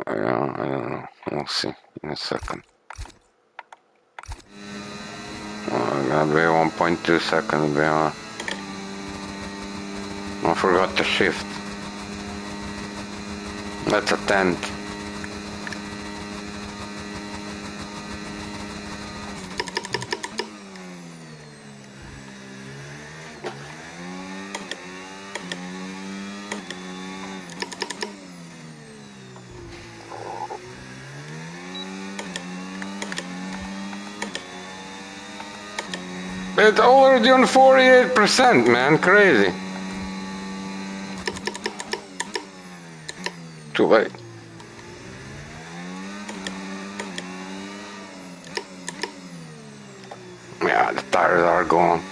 don't know. We'll see in a second. I'm gonna be 1.2 seconds behind. I forgot to shift. That's a tenth. It's already on 48%, man. Crazy. Too late. Yeah, the tires are gone.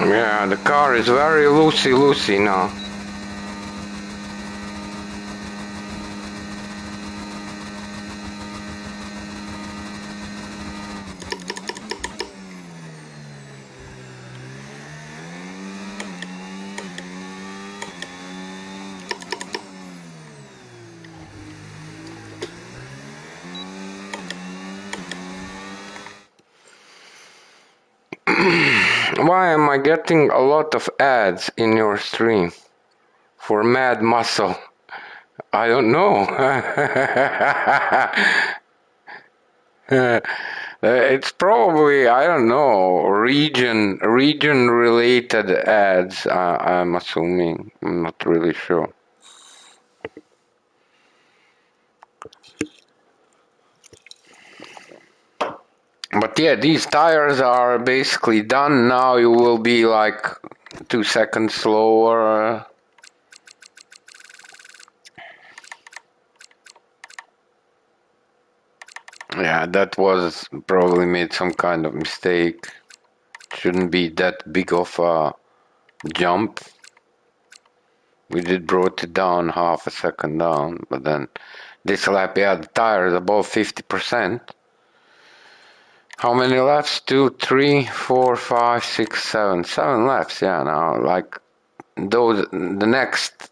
Yeah, the car is very loosey now. Why am I getting a lot of ads in your stream for Mad Muscle? I don't know. It's probably, I don't know, region related ads. I'm assuming. I'm not really sure. But yeah, these tires are basically done now. You will be like 2 seconds slower. Yeah, that was probably made some kind of mistake. Shouldn't be that big of a jump. We did brought it down half a second down, but then this lap, yeah, the tire is above 50%. How many laps? 2, 3, 4, 5, 6, 7. 7 laps, yeah, now, like, those, the next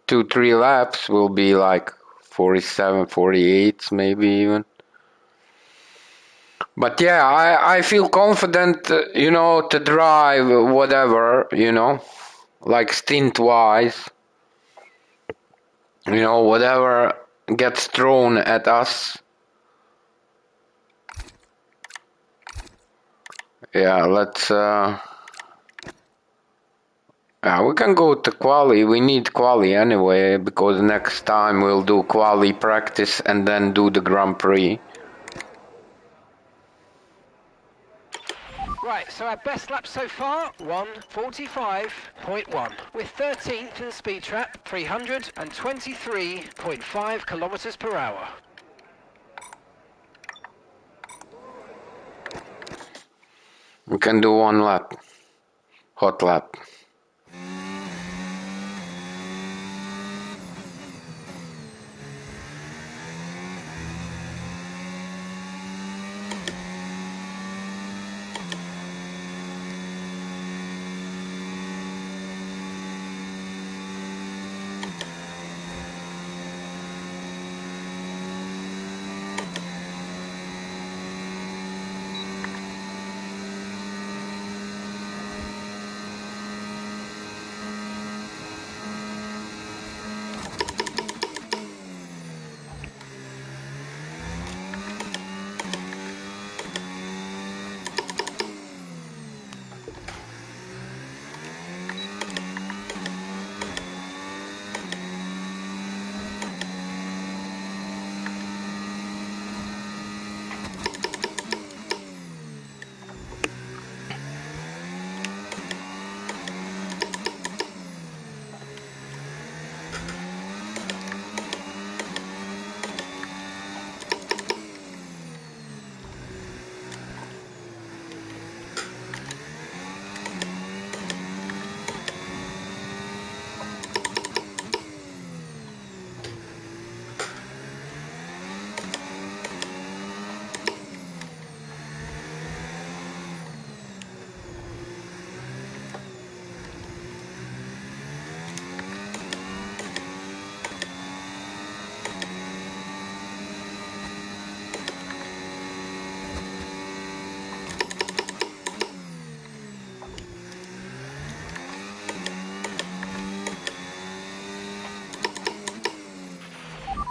2, 3 laps will be like 47, 48, maybe even. But yeah, I feel confident, to drive whatever, like stint-wise, whatever gets thrown at us. Yeah, let's, we can go to quali. We need quali anyway, because next time we'll do quali practice and then do the Grand Prix. Right, so our best lap so far, 1:45.1. We're 13th in the speed trap, 323.5 kilometers per hour. We can do 1 lap. Hot lap.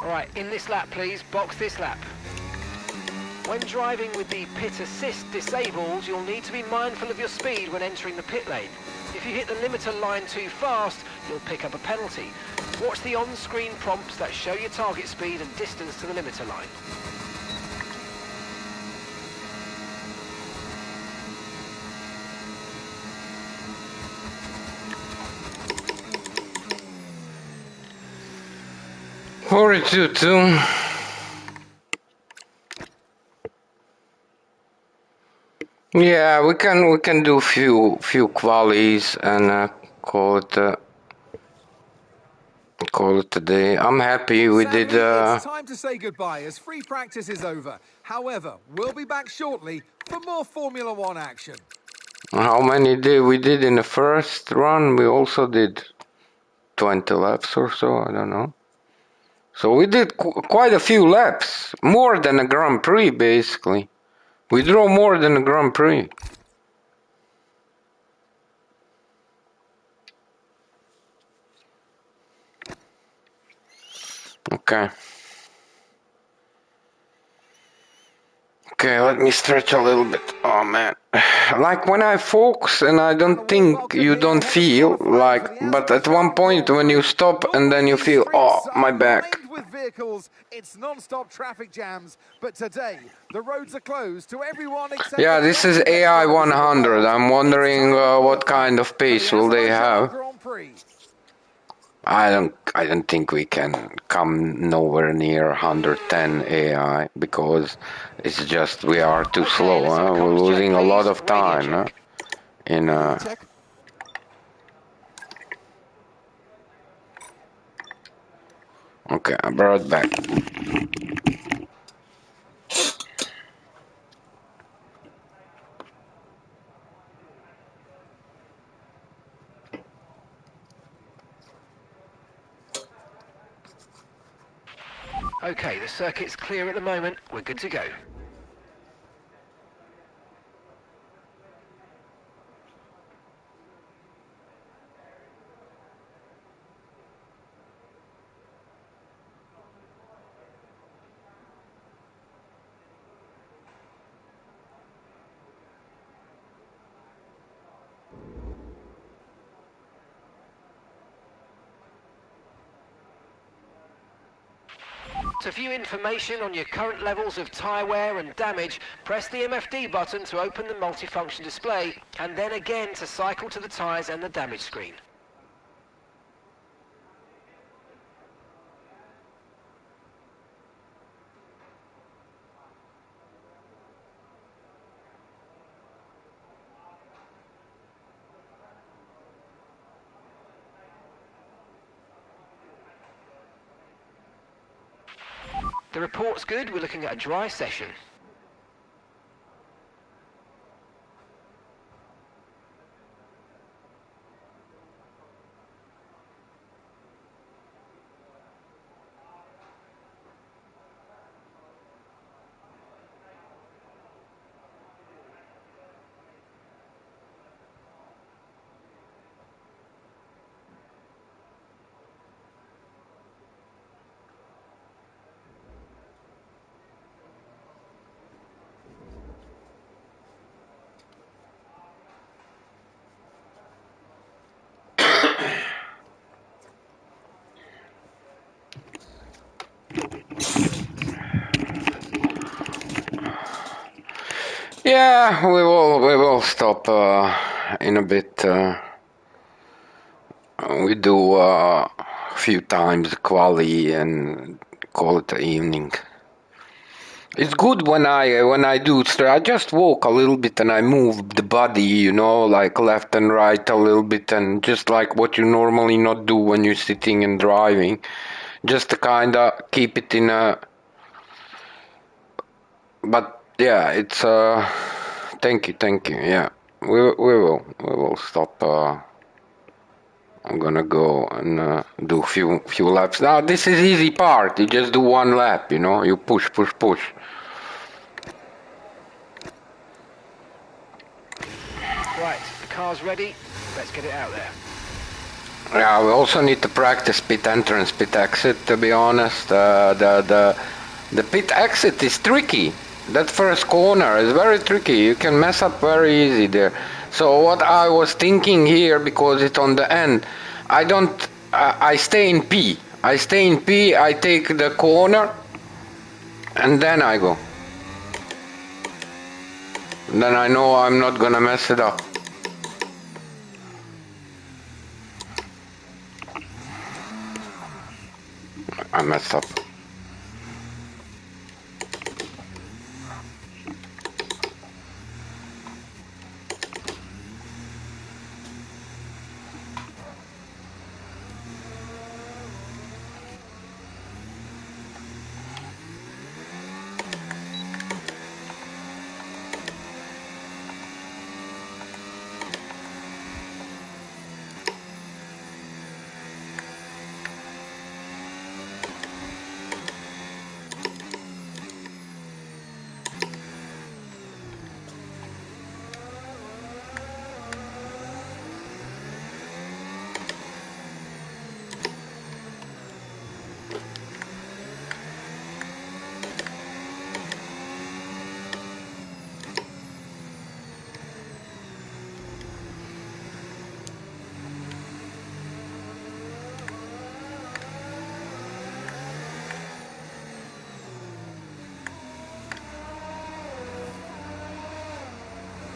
Alright, in this lap please, box this lap. When driving with the pit assist disabled, you'll need to be mindful of your speed when entering the pit lane. If you hit the limiter line too fast, you'll pick up a penalty. Watch the on-screen prompts that show your target speed and distance to the limiter line. Or two. Yeah, we can do few qualies and call it a day. I'm happy we Sadly, did. it's time to say goodbye as free practice is over. However, we'll be back shortly for more Formula One action. How many did we did in the first run? We also did 20 laps or so. I don't know. So we did quite a few laps, more than a Grand Prix basically. We drove more than a Grand Prix. Okay. Okay, let me stretch a little bit. Oh man. Like when I focus and I don't think you don't feel like, but at one point when you stop and then you feel, oh, my back. With vehicles, it's non-stop traffic jams, but today the roads are closed to everyone except Yeah, the this is 20 best AI drivers in the 100. world. I'm It's wondering time to what qualify kind of for pace the will they Azerbaijan have. Grand Prix. I don't think we can come nowhere near 110 AI because it's just we are too Okay, slow. let's have a We're comms check losing a lot please. of Radio time check. in Check. Okay, I brought back. Okay, the circuit's clear at the moment. We're good to go. To view information on your current levels of tyre wear and damage, press the MFD button to open the multifunction display, and then again to cycle to the tyres and the damage screen. The report's good. We're looking at a dry session. Yeah, we will stop in a bit. We do a few times quali and call it the evening. It's good when I do. I just walk a little bit and I move the body, like left and right a little bit, and just like what you normally not do when you're sitting and driving, just to kind of keep it in a. But yeah, it's Thank you. Yeah, we will stop. I'm gonna go and do few laps. Now this is easy part. You just do one lap. You push. Right, the car's ready. Let's get it out there. Yeah, we also need to practice pit entrance, pit exit. To be honest, the pit exit is tricky. That first corner is very tricky. You can mess up very easy there. So what I was thinking here, because it's on the end, I don't. I stay in P. I stay in P. I take the corner, and then I go. Then I know I'm not gonna mess it up. I messed up.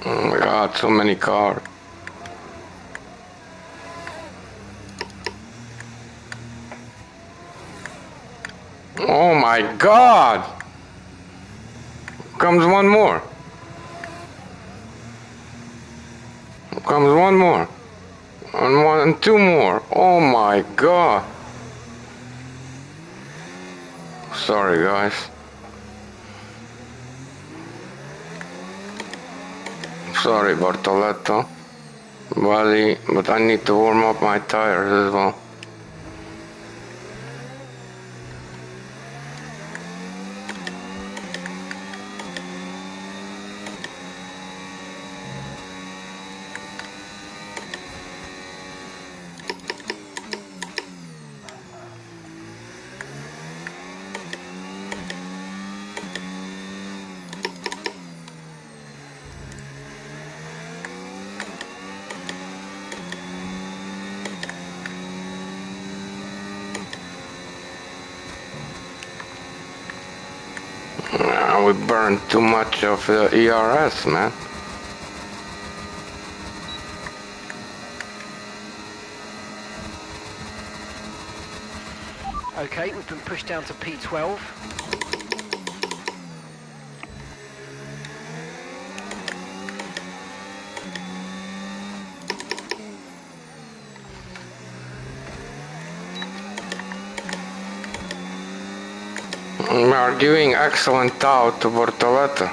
Oh my god, so many cars. Oh my god! Comes one more. Comes one more. And one and two more. Oh my god. Sorry guys. Sorry Bartoletto. Buddy, but I need to warm up my tires as well. We burned too much of the ERS, man. Okay, we've been pushed down to P12. We are giving excellent out to Bortoletto.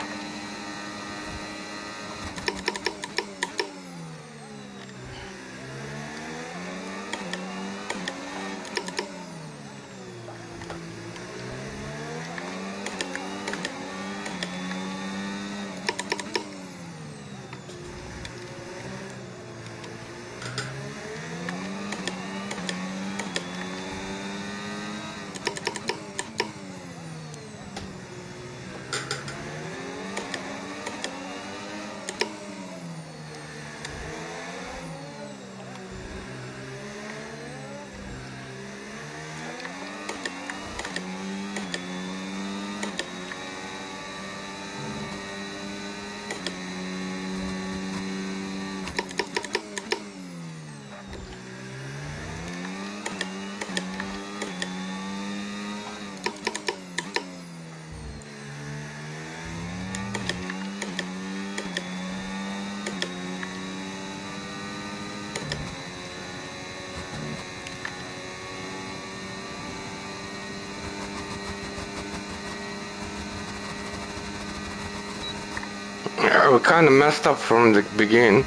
We kind of messed up from the beginning,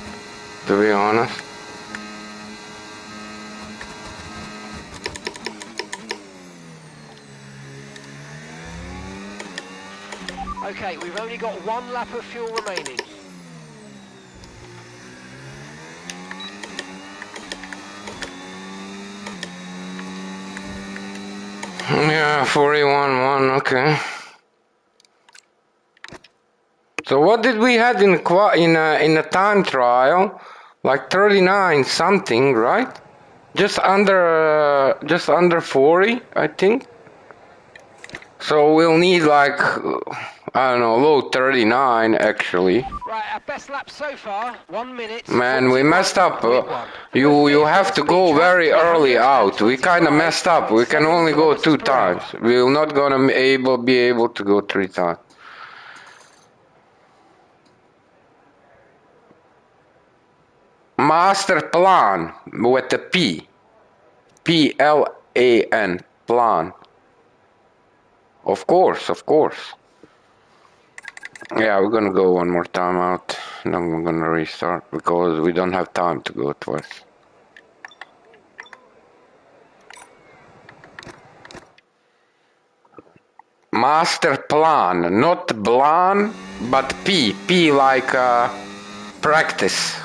to be honest. Okay, we've only got one lap of fuel remaining. Yeah, 41-1, okay. So what did we had in a time trial? Like 39 something, right? Just under 40, I think. So we'll need like I don't know, low 39 actually. Right, our best lap so far, 1 minute. Man, we messed up. 41.1. You We're fifth in have the to speed go trap, very early out. We kind of messed up. We can 325.7 only go kilometers 2 per hour. times. We're not gonna be able to go 3 times. Master plan with the P. Plan. Plan. Of course, of course. Yeah, we're gonna go one more time out. Then we're gonna restart because we don't have time to go twice. Master plan, not plan, but P. P like practice.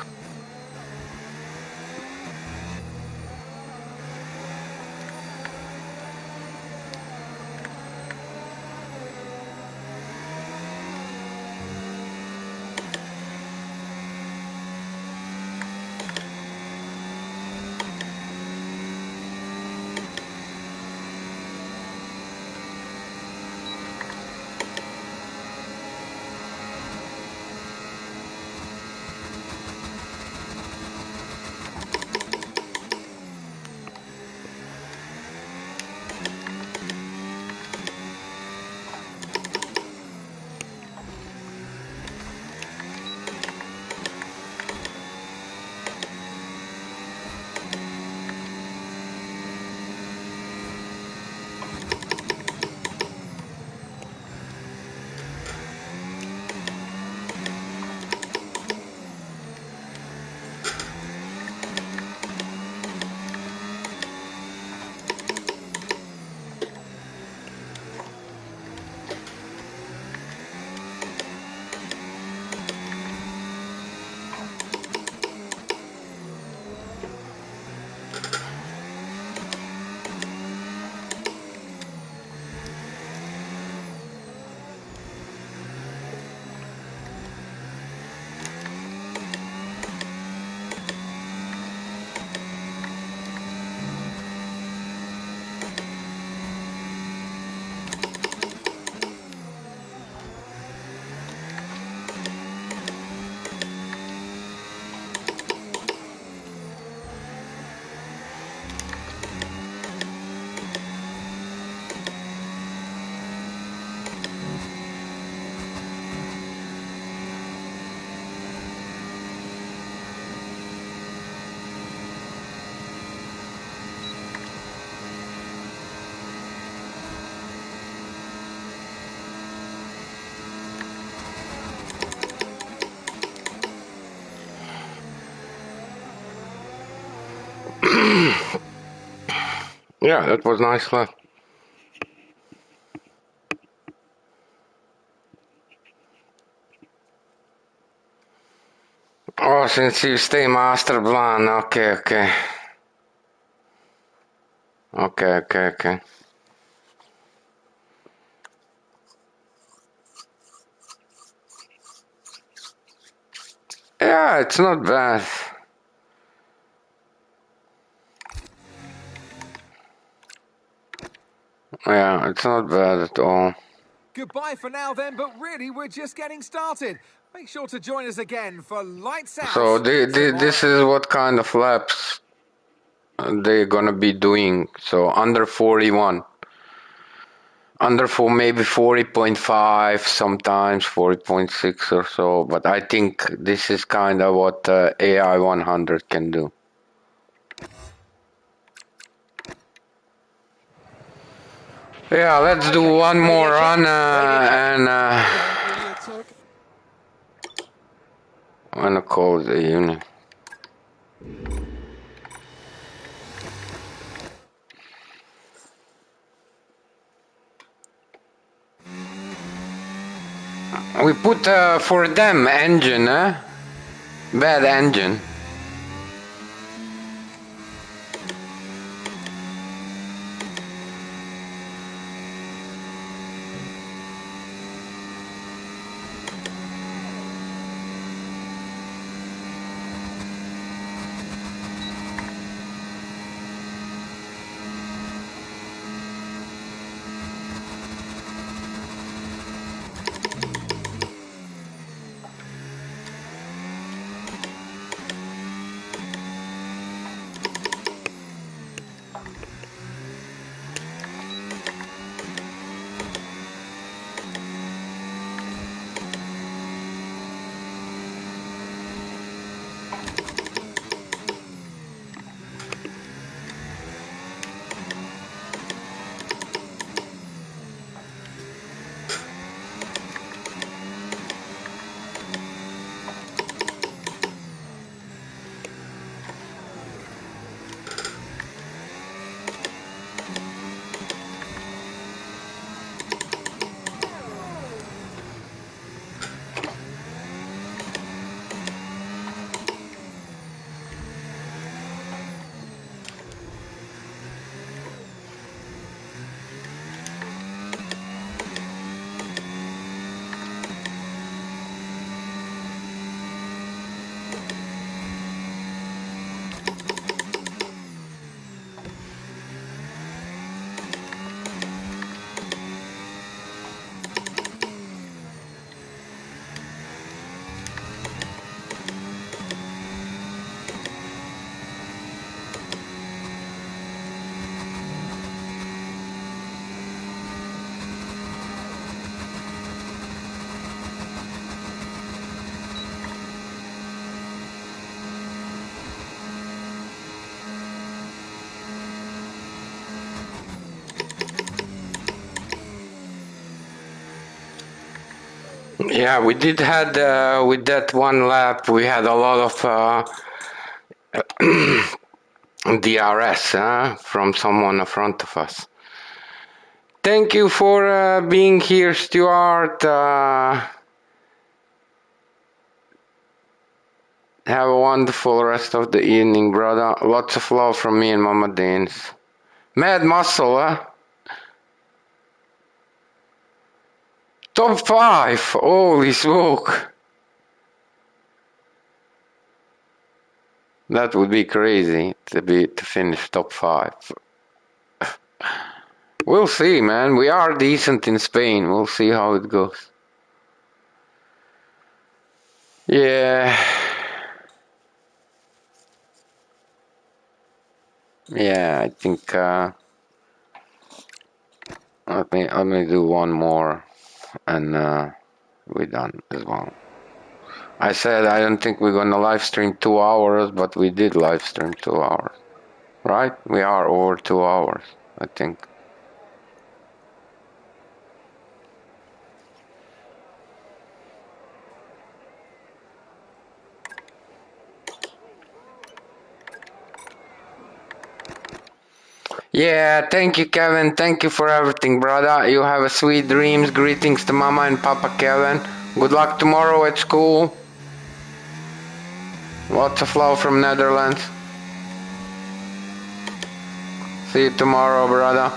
Yeah, that was nice lap. Oh, since you stay master plan, okay, okay. Okay, okay, okay. Yeah, it's not bad. Yeah, it's not bad at all. Goodbye for now then, but really we're just getting started. Make sure to join us again for Lights So Out this tomorrow. is what kind of laps they're gonna be doing. So under 41. Under for maybe 40.5, sometimes 40.6 or so. But I think this is kind of what AI 100 can do. Yeah, let's do one more run and I'm gonna call the unit. We put for them engine, bad engine. Yeah, we did had with that one lap, we had a lot of DRS from someone in front of us. Thank you for being here, Stuart. Have a wonderful rest of the evening, brother. Lots of love from me and Mama Deans. Mad Muscle, huh? Top 5! Holy smoke! That would be crazy to finish top 5. We'll see, man. We are decent in Spain. We'll see how it goes. Yeah. Yeah, I think let me do one more and we're done as well. I said I don't think we're gonna live stream 2 hours, but we did live stream 2 hours. Right? We are over 2 hours, I think. Yeah, thank you, Kevin. Thank you for everything, brother. You have a sweet dreams. Greetings to Mama and Papa Kevin. Good luck tomorrow at school. Lots of love from Netherlands. See you tomorrow, brother.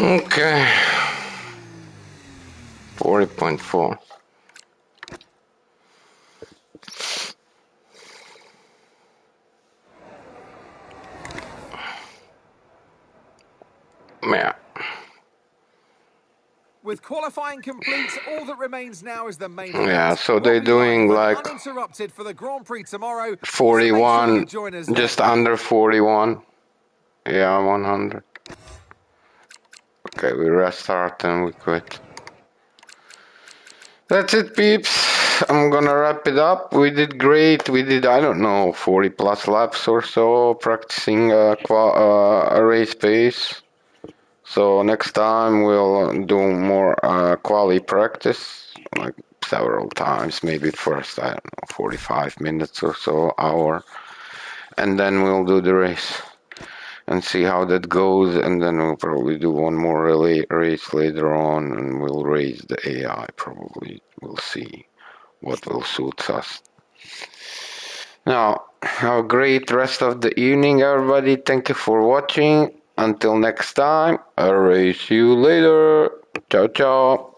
Okay. 40.4. Yeah. With qualifying complete, all that remains now is the main event. Yeah, so We'll they're be live doing and like uninterrupted for the Grand Prix tomorrow. So make sure you 41, join us just then. under 41. Yeah, 100. Okay, we restart and we quit. That's it, peeps. I'm gonna wrap it up. We did great. We did, I don't know, 40 plus laps or so, practicing a race pace. So next time we'll do more quali practice, like several times. Maybe first, I don't know, 45 minutes or so, hour. And then we'll do the race and see how that goes. And then we'll probably do one more race later on and we'll raise the AI probably. We'll see what will suit us. Now, have a great rest of the evening, everybody. Thank you for watching. Until next time, I'll race you later. Ciao, ciao.